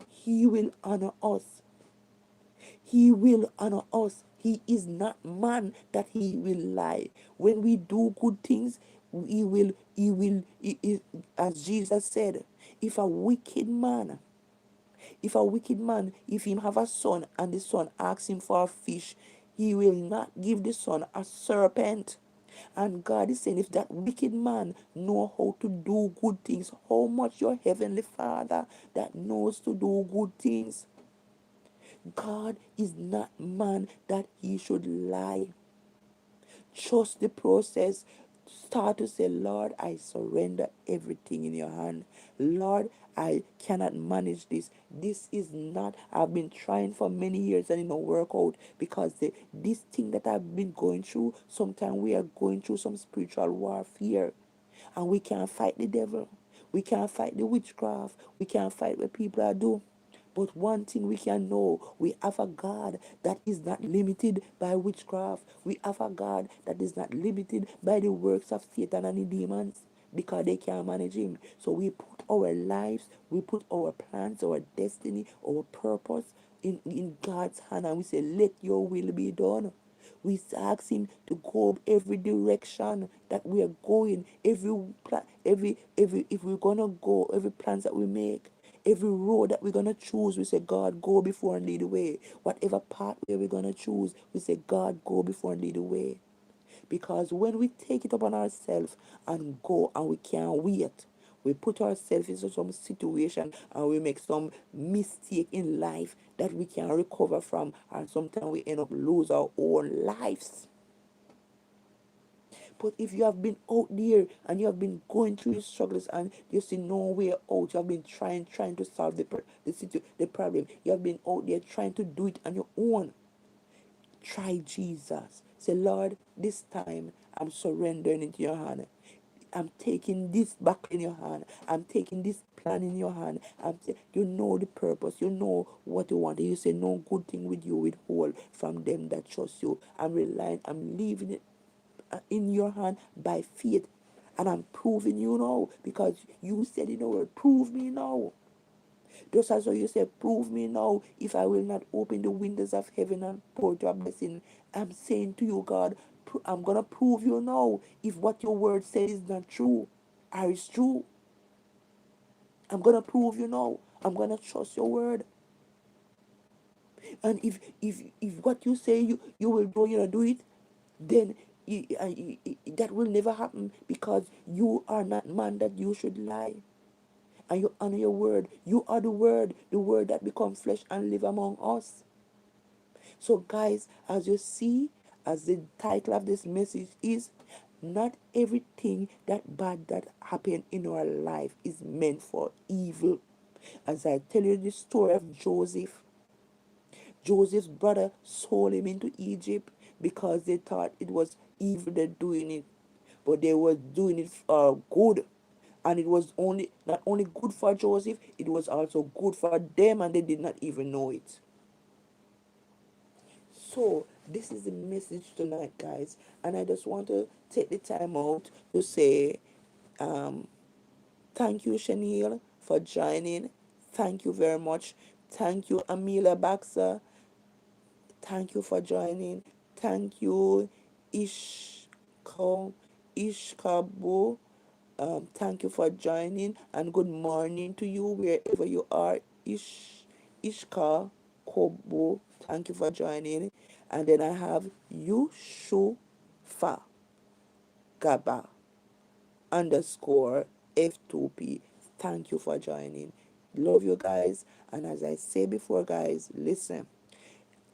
He will honor us. He will honor us. He is not man that he will lie. When we do good things, as Jesus said, if a wicked man, if him have a son and the son asks him for a fish, he will not give the son a serpent. And God is saying, if that wicked man know how to do good things, how much your heavenly Father that knows to do good things. God is not man that he should lie. Trust the process. Start to say, Lord, I surrender everything in your hand. Lord, I cannot manage this. This is not, I've been trying for many years and it don't work out, because this thing that I've been going through, sometimes we are going through some spiritual warfare, and we can't fight the devil. We can't fight the witchcraft. We can't fight what people are doing. But one thing we can know, we have a God that is not limited by witchcraft. We have a God that is not limited by the works of Satan and the demons, because they can't manage him. So we put our lives, we put our plans, our destiny, our purpose in God's hand, and we say, let your will be done. We ask him to go every direction that we are going, every plan, every if we're gonna go, every plans that we make, every road that we're gonna choose, we say, God, go before and lead the way. Whatever pathway we're gonna choose, we say, God, go before and lead the way. Because when we take it upon ourselves and go and we can't wait, we put ourselves into some situation and we make some mistake in life that we can recover from, and sometimes we end up lose our own lives. But if you have been out there and you have been going through your struggles and you see no way out, you have been trying to solve the problem. You have been out there trying to do it on your own. Try Jesus. Say, Lord, this time I'm surrendering into your hand. I'm taking this back in your hand. I'm taking this plan in your hand. You know the purpose. You know what you want. You say, no good thing with you withhold from them that trust you. I'm relying, I'm leaving it in your hand by faith. And I'm proving you now because you said in the word, prove me now. Just as how you say, prove me now if I will not open the windows of heaven and pour out your blessing. I'm saying to you, God, I'm going to prove you now if what your word said is not true or is true. I'm going to prove you now. I'm going to trust your word. And if what you say you will do, you know, do it, then that will never happen because you are not man that you should lie. And you honor your word. You are the word that become flesh and live among us. So, guys, as you see, as the title of this message is, not everything that bad that happened in our life is meant for evil. As I tell you the story of Joseph, Joseph's brother sold him into Egypt because they thought it was evil they're doing it, but they were doing it good. And it was only not only good for Joseph, it was also good for them, and they did not even know it. So, this is the message tonight, guys. And I just want to take the time out to say thank you, Chanel, for joining. Thank you very much. Thank you, Amelia Baxter. Thank you for joining. Thank you, Ishko, Ishkabu. Thank you for joining and good morning to you wherever you are. Ishka Kobo. Thank you for joining. And then I have Yushufa Gaba underscore F2P. Thank you for joining. Love you guys. And as I say before, guys, listen.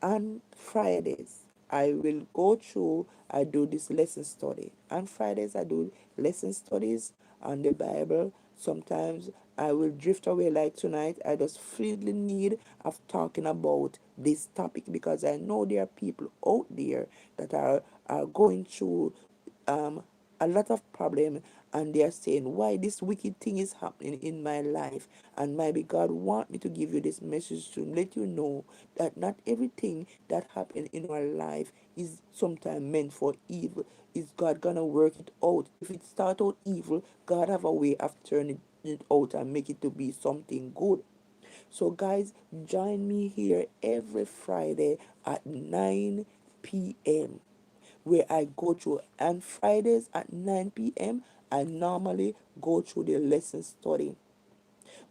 On Fridays, I will go through, I do this lesson study. On Fridays, I do lesson studies on the Bible. Sometimes I will drift away like tonight. I just feel the need of talking about this topic because I know there are people out there that are going through um, a lot of problem, and they are saying why this wicked thing is happening in my life. And maybe God want me to give you this message to let you know that not everything that happened in our life is sometimes meant for evil. Is God gonna work it out? If it start out evil, God have a way of turning it out and make it to be something good. So guys, join me here every Friday at 9 p.m. where I go through, and Fridays at 9 p.m. I normally go through the lesson study.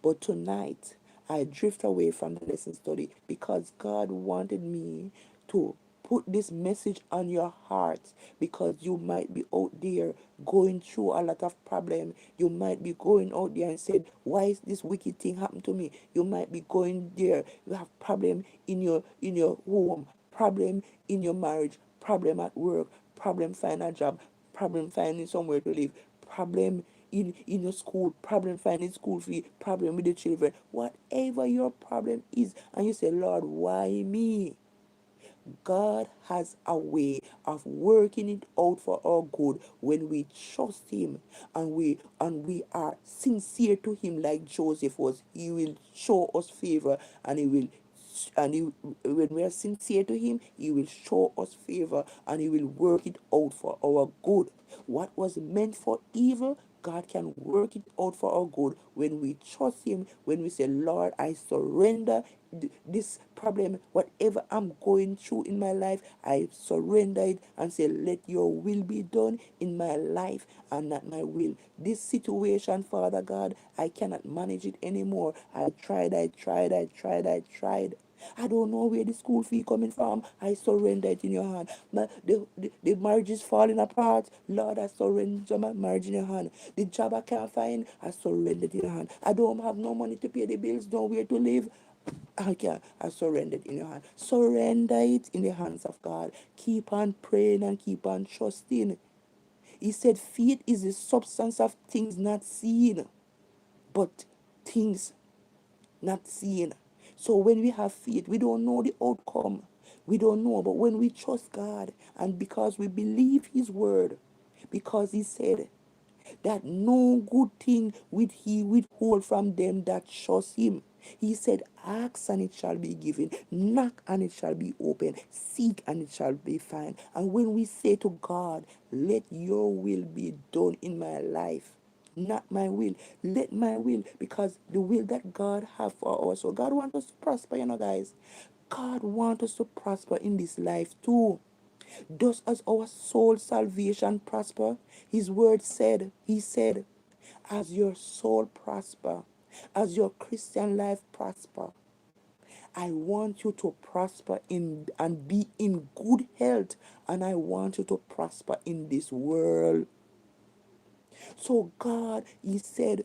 But tonight, I drift away from the lesson study because God wanted me to put this message on your heart because you might be out there going through a lot of problem. You might be going out there and said, why is this wicked thing happen to me? You might be going there, you have problem in your home, problem in your marriage, problem at work, problem finding a job, problem finding somewhere to live, problem in your school, problem finding school fee, problem with the children, whatever your problem is, and you say, Lord, why me? God has a way of working it out for our good when we trust him and we are sincere to him like Joseph was. He will show us favor, and he will and he, when we are sincere to him, he will show us favor and he will work it out for our good. What was meant for evil, God can work it out for our good when we trust him, when we say, Lord, I surrender this problem, whatever I'm going through in my life, I surrender it and say, let your will be done in my life and not my will. This situation, Father God, I cannot manage it anymore. I tried. I don't know where the school fee coming from. I surrender it in your hand. The marriage is falling apart. Lord, I surrender my marriage in your hand. The job I can't find, I surrender it in your hand. I don't have no money to pay the bills, nowhere to live. I surrender it in your hand. Surrender it in the hands of God. Keep on praying and keep on trusting. He said, faith is the substance of things not seen, but things not seen. So when we have faith, we don't know the outcome. We don't know, but when we trust God and because we believe His word, because He said that no good thing will He withhold from them that trust Him. He said, ask and it shall be given, knock and it shall be opened, seek and it shall be found. And when we say to God, let your will be done in my life, not my will, let my will, because the will that God have for us. So God wants us to prosper, guys. God wants us to prosper in this life too. Just as our soul salvation prosper, His word said, He said, as your soul prosper, as your Christian life prosper, I want you to prosper in and be in good health, and I want you to prosper in this world. So God, He said,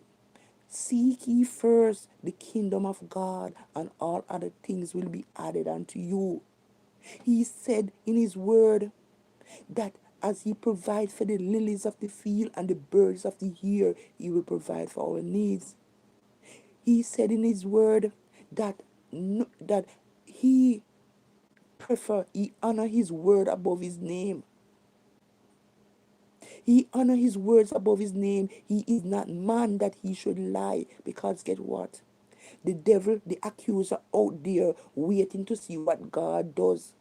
seek ye first the kingdom of God, and all other things will be added unto you. He said in His word that as He provides for the lilies of the field and the birds of the air, He will provide for our needs. He said in His word that that He He honor His word above His name. He honor His words above His name. He is not man that He should lie. Because guess what? The devil, the accuser out there waiting to see what God does.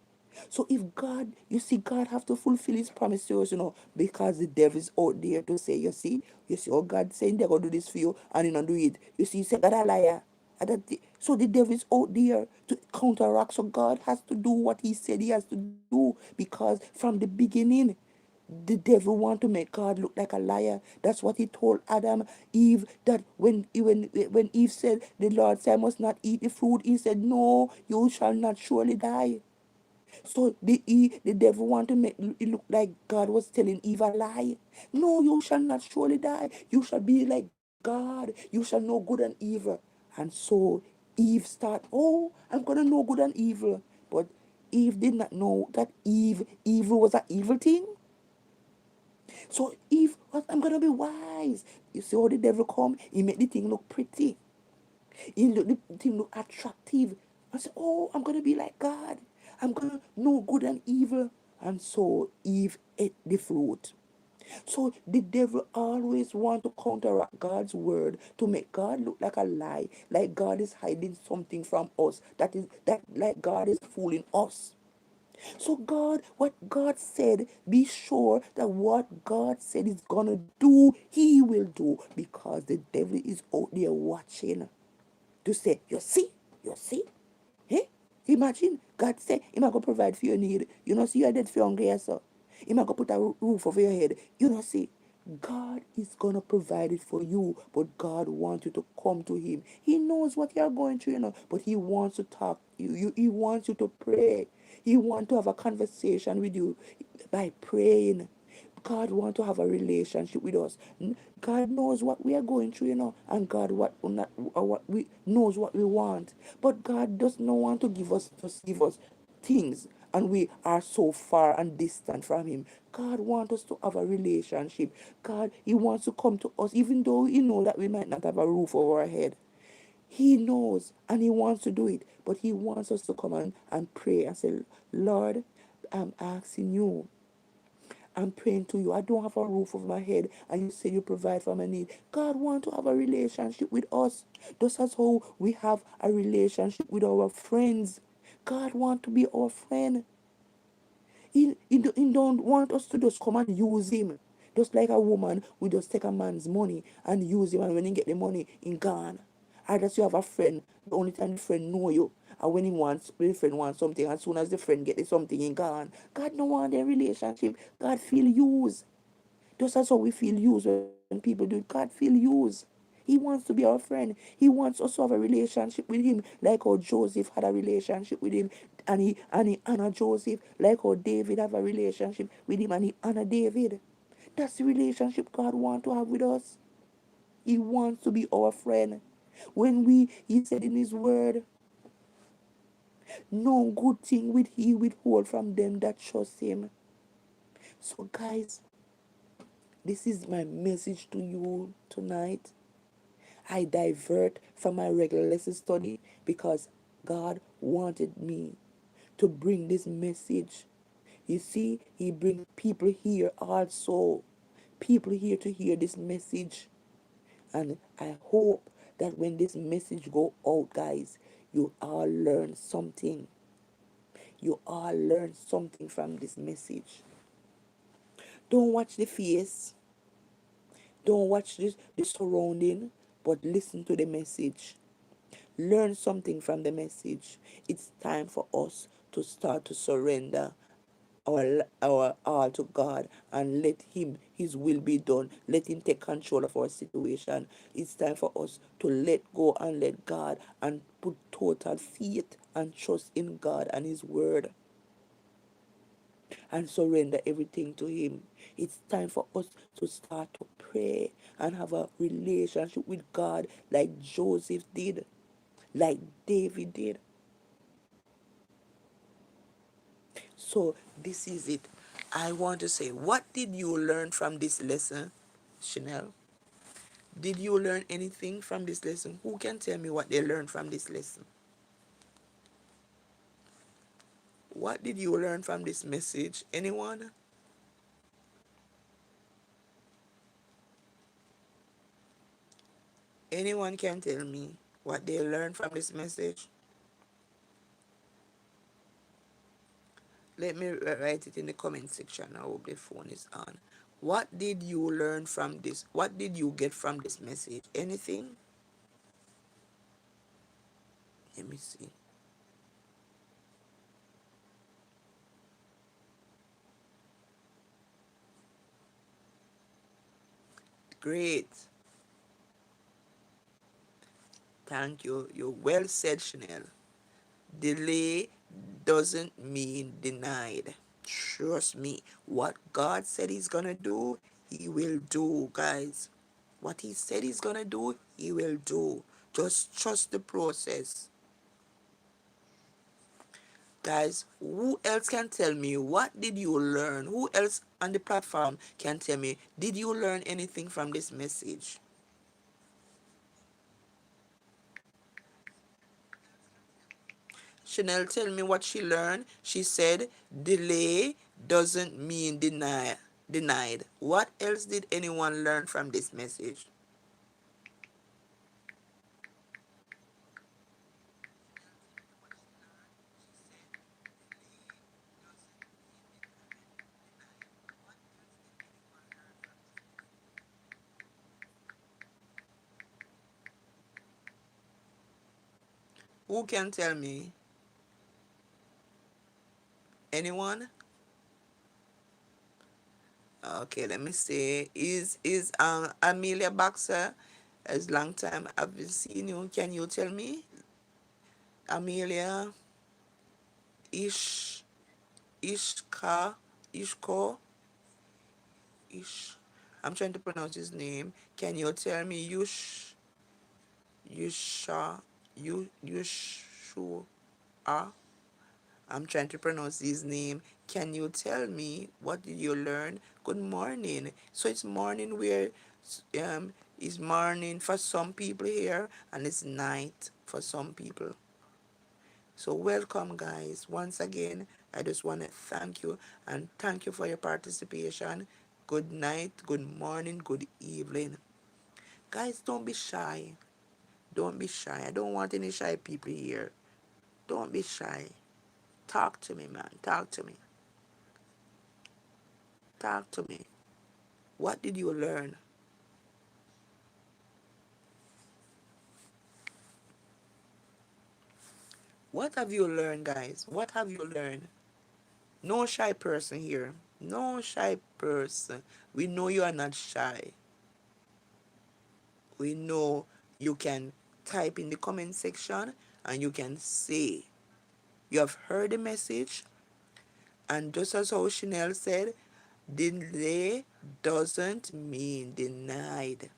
So if God, you see, God have to fulfill His promises, because the devil is out there to say, you see, oh, God saying they're going to do this for you and you don't do it. You see, you say, God a liar. So the devil is out there to counteract. So God has to do what He said He has to do, because from the beginning, the devil want to make God look like a liar. That's what he told Adam, Eve, that when Eve said, the Lord said, I must not eat the fruit, He said, no, you shall not surely die. So the devil want to make it look like God was telling Eve a lie. No, you shall not surely die. You shall be like God. You shall know good and evil. And so Eve start, oh, I'm gonna know good and evil. But Eve did not know that evil was an evil thing. So Eve, I'm gonna be wise. You see how the devil come, he make the thing look pretty. The thing look attractive. I say, oh, I'm gonna be like God. I'm gonna know good and evil. And so Eve ate the fruit. So the devil always want to counteract God's word to make God look like a lie, like God is hiding something from us. That like God is fooling us. So God, what God said, be sure that what God said is gonna do, He will do, because the devil is out there watching to say, you see, hey, imagine God say, He might go provide for your need. You know, see, you're dead for hungry, so He might go put a roof over your head. You know, see, God is gonna provide it for you, but God wants you to come to Him. He knows what you're going through, but He wants to talk. He wants you to pray. He wants to have a conversation with you by praying. God wants to have a relationship with us. God knows what we are going through, and God what we knows what we want. But God does not want to give us things, and we are so far and distant from Him. God wants us to have a relationship. God, He wants to come to us, even though He knows that we might not have a roof over our head. He knows and He wants to do it, but He wants us to come and pray and say, Lord, I'm asking you, I'm praying to you. I don't have a roof over my head, and you say you provide for my need. God wants to have a relationship with us, just as how we have a relationship with our friends. God wants to be our friend. He don't want us to just come and use Him. Just like a woman, we just take a man's money and use him, and when he get the money, he gone. Or just you have a friend, the only time the friend know you, and when the friend wants something, as soon as the friend get the something, he gone. God no want their relationship. God feel used. Just as how we feel used when people do it, God feel used. He wants to be our friend. He wants us to have a relationship with Him, like how Joseph had a relationship with Him, and he honor Joseph, like how David have a relationship with Him, and he honor David. That's the relationship God wants to have with us. He wants to be our friend. He said in His word, no good thing will He withhold from them that trust Him. So, guys, This is my message to you tonight. I divert from my regular lesson study because God wanted me to bring this message. You see, He bring people here also. People here to hear this message. And I hope that when this message go out, guys, you all learn something. You all learn something from this message. Don't watch the face. Don't watch the surrounding, but listen to the message. Learn something from the message. It's time for us to start to surrender our all to God and let His will be done. Let Him take control of our situation. It's time for us to let go and let God and put total faith and trust in God and His word and surrender everything to Him. It's time for us to start to pray and have a relationship with God like Joseph did, like David did. So this is it. I want to say, what did you learn from this lesson, Chanel? Did you learn anything from this lesson? Who can tell me what they learned from this lesson? What did you learn from this message? Anyone? Anyone can tell me what they learned from this message? Let me write it in the comment section. I hope the phone is on. What did you learn from this? What did you get from this message? Anything? Let me see. Great. Thank you. You well said, Chanel. Delay doesn't mean denied. Trust me. What God said He's gonna do, He will do, guys. What He said He's gonna do, He will do. Just trust the process. Guys, who else can tell me what did you learn? Who else on the platform can tell me, did you learn anything from this message? Chanel tell me what she learned. She said delay doesn't mean denied. What else did anyone learn from this message? Who can tell me? Anyone? Okay, let me see. Is Amelia Boxer? As long time I've been seeing you. Can you tell me? Amelia Ish Ishka Ishko Ish. I'm trying to pronounce his name. Can you tell me Yusha Yushua? I'm trying to pronounce his name. Can you tell me what did you learn? Good morning. So it's morning where it's morning for some people here and it's night for some people. So welcome guys. Once again, I just want to thank you and thank you for your participation. Good night, good morning, good evening. Guys, don't be shy. Don't be shy. I don't want any shy people here. Don't be shy. Talk to me, man. Talk to me. Talk to me. What did you learn? What have you learned, guys? What have you learned? No shy person here. No shy person. We know you are not shy. We know you can type in the comment section and you can say you have heard the message. And just as how Chanel said, delay doesn't mean denied.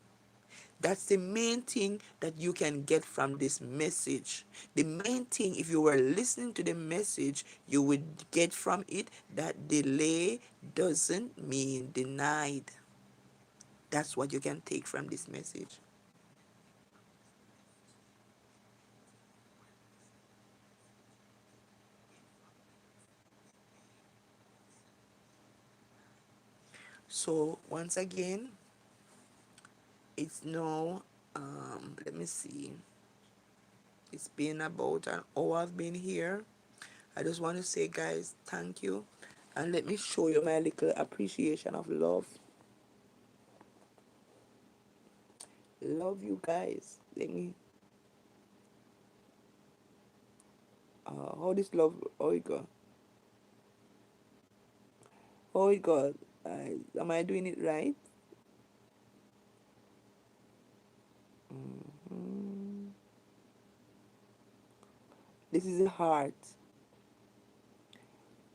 That's the main thing that you can get from this message. The main thing, if you were listening to the message, you would get from it that delay doesn't mean denied. That's what you can take from this message. So once again, it's now, let me see, it's been about an hour I've been here. I just want to say, guys, thank you. And let me show you my little appreciation of love. Love you guys. Let me, how this love, oh it go? Oh it go? Am I doing it right? Mhm. This is a heart.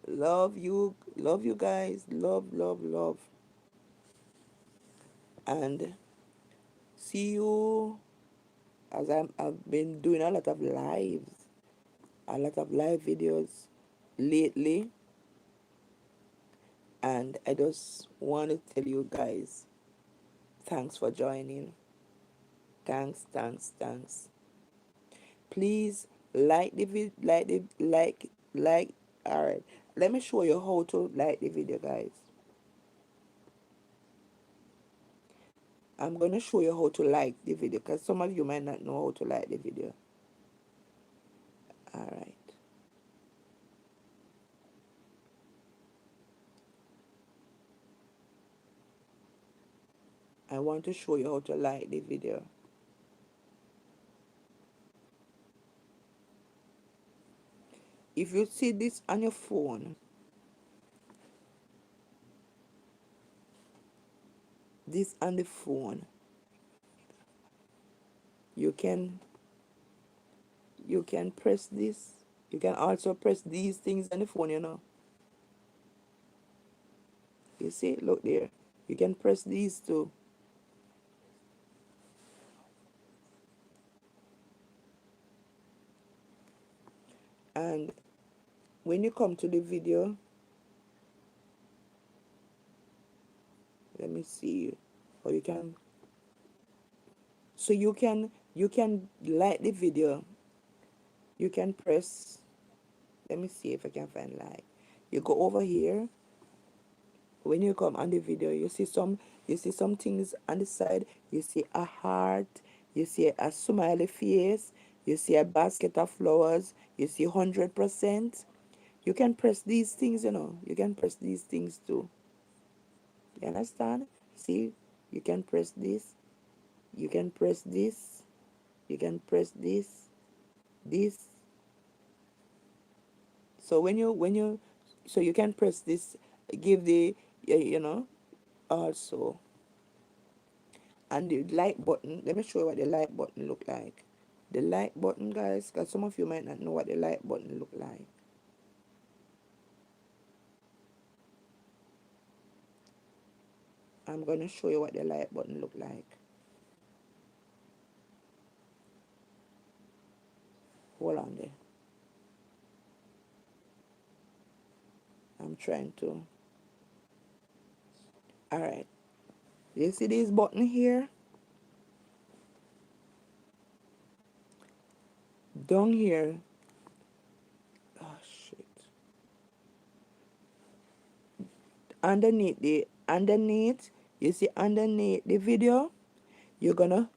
Love you guys. Love, love, love. And see you as I've been doing a lot of live videos lately. And I just want to tell you guys, thanks for joining. Thanks, thanks, thanks. Please like the vid, like. All right. Let me show you how to like the video, guys. I'm gonna show you how to like the video because some of you might not know how to like the video. All right. I want to show you how to like the video. If you see this on your phone, this on the phone, you can press this. You can also press these things on the phone, you know. You see, look there. You can press these too. And when you come to the video, let me see. Or you can, so you can like the video. You can press, let me see if I can find like. You go over here. When you come on the video, you see some things on the side. You see a heart, you see a smiley face, you see a basket of flowers, you see 100%. You can press these things, you know. You can press these things too. You understand? See, you can press this, you can press this, you can press this. So so you can press this, give the, you know, also. And the like button, let me show you what the like button look like. The like button, guys, because some of you might not know what the like button look like. I'm going to show you what the like button look like. Hold on there. I'm trying to. All right. You see this button here? Down here. Oh, shit. Underneath, you see underneath the video, you're gonna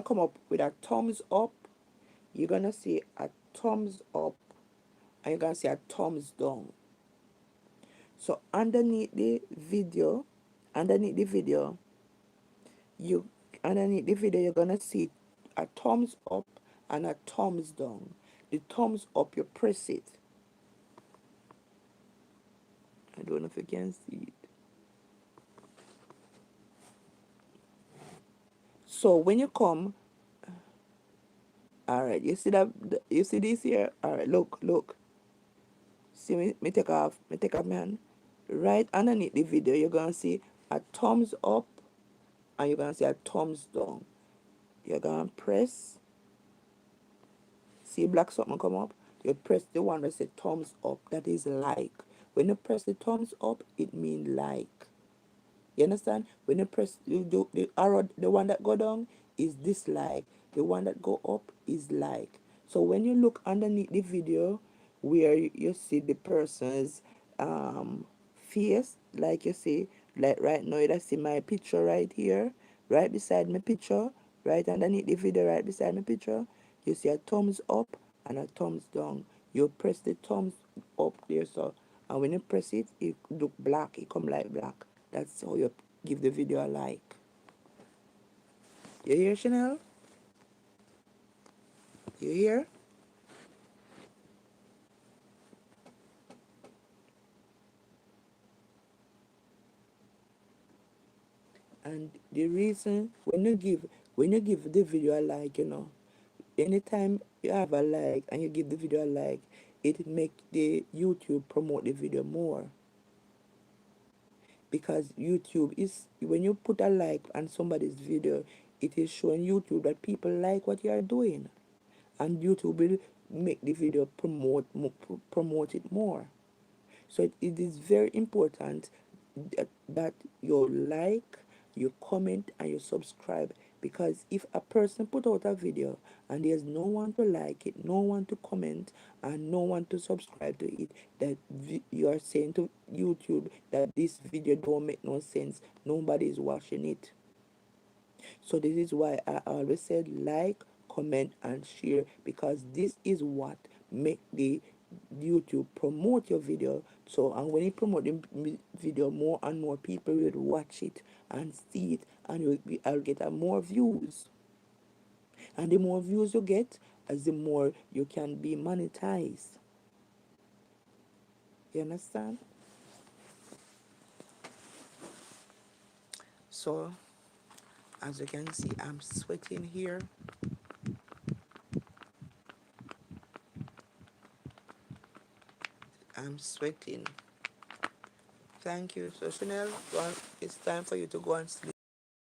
come up with a thumbs up. You're gonna see a thumbs up, and you're gonna see a thumbs down. So underneath the video, you underneath the video you're gonna see a thumbs up and a thumbs down. The thumbs up, you press it. I don't know if you can see it. So when you come, all right, you see that, you see this here? All right, look. See me take off my hand. Right underneath the video, you're gonna see a thumbs up and you're gonna see a thumbs down. You're gonna press, see black something come up, you press the one that says thumbs up, that is like. When you press the thumbs up, it means like. You understand? When you press, you do the arrow, the one that go down is dislike. The one that go up is like. So when you look underneath the video where you see the person's um face, like you see, like right now you see my picture right here, right beside my picture, right underneath the video, right beside my picture, you see a thumbs up and a thumbs down. You press the thumbs up there, so, and when you press it, it look black, it come like black. That's how you give the video a like. You hear, Chanel? You hear? And the reason, when you give the video a like, anytime you have a like and you give the video a like, it make the YouTube promote the video more. Because YouTube is, when you put a like on somebody's video, it is showing YouTube that people like what you are doing, and YouTube will make the video promote it more. So it is very important that you like, you comment, and you subscribe. Because if a person put out a video and there's no one to like it, no one to comment, and no one to subscribe to it, that you are saying to YouTube that this video don't make no sense. Nobody is watching it. So this is why I always said like, comment, and share, because this is what make the YouTube promote your video. So, and when you promote the video, more and more people will watch it and see it, and I'll get more views. And the more views you get, as the more you can be monetized. You understand? So, as you can see, I'm sweating here. I'm sweating. Thank you. So Chanel, it's time for you to go and sleep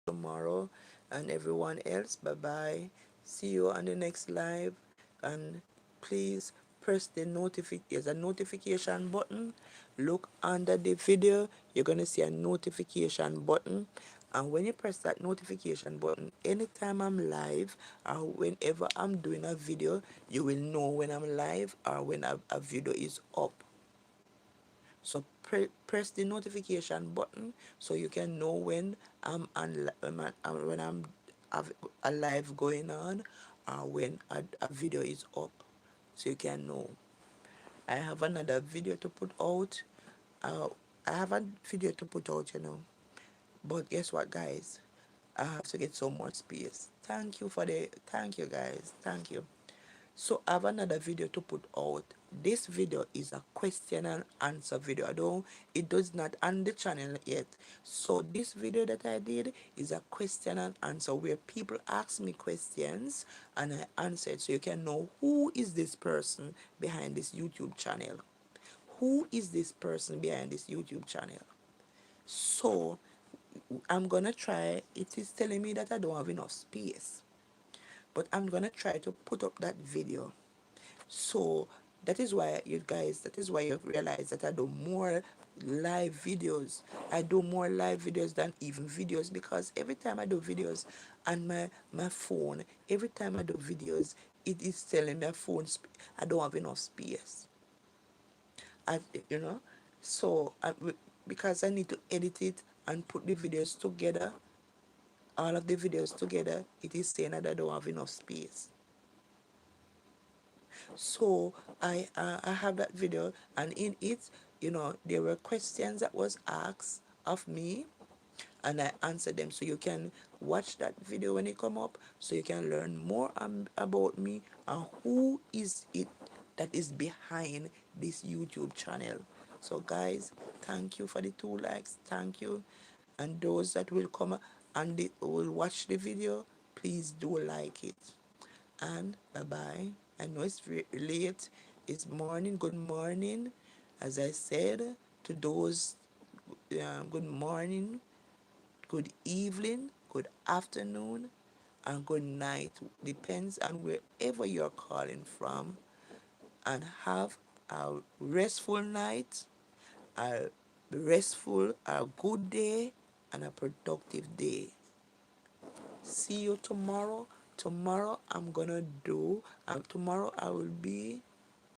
tomorrow, and everyone else, bye bye. See you on the next live, and please press the there's a notification button. Look under the video, you're gonna see a notification button, and when you press that notification button, anytime I'm live or whenever I'm doing a video, you will know when I'm live or when a video is up. So press the notification button so you can know when when I'm have a live going on, or when a video is up, so you can know. I have another video to put out. Uh, I have a video to put out. But guess what, guys? I have to get some more space. Thank you, guys. Thank you. So I have another video to put out. This video is a question and answer video. It does not on the channel yet. So this video that I did is a question and answer where people ask me questions and I answer it, so you can know who is this person behind this YouTube channel. Who is this person behind this YouTube channel? So I'm gonna try. It is telling me that I don't have enough space, but I'm gonna try to put up that video. So that is why you realize that I do more live videos. I do more live videos than even videos, because every time I do videos on my phone, every time I do videos, it is telling my phone I don't have enough space. I, you know, so because I need to edit it and put the videos together, all of the videos together, it is saying that I don't have enough space. So I have that video, and in it, there were questions that was asked of me, and I answered them. So you can watch that video when it come up, so you can learn more about me and who is it that is behind this YouTube channel. So guys, thank you for the 2 likes. Thank you. And those that will come and will watch the video, please do like it. And bye bye. I know it's late. It's morning. Good morning. As I said to those, good morning, good evening, good afternoon, and good night. Depends on wherever you're calling from. And have a restful night, a good day, and a productive day. See you tomorrow. Tomorrow I'm gonna do tomorrow I will be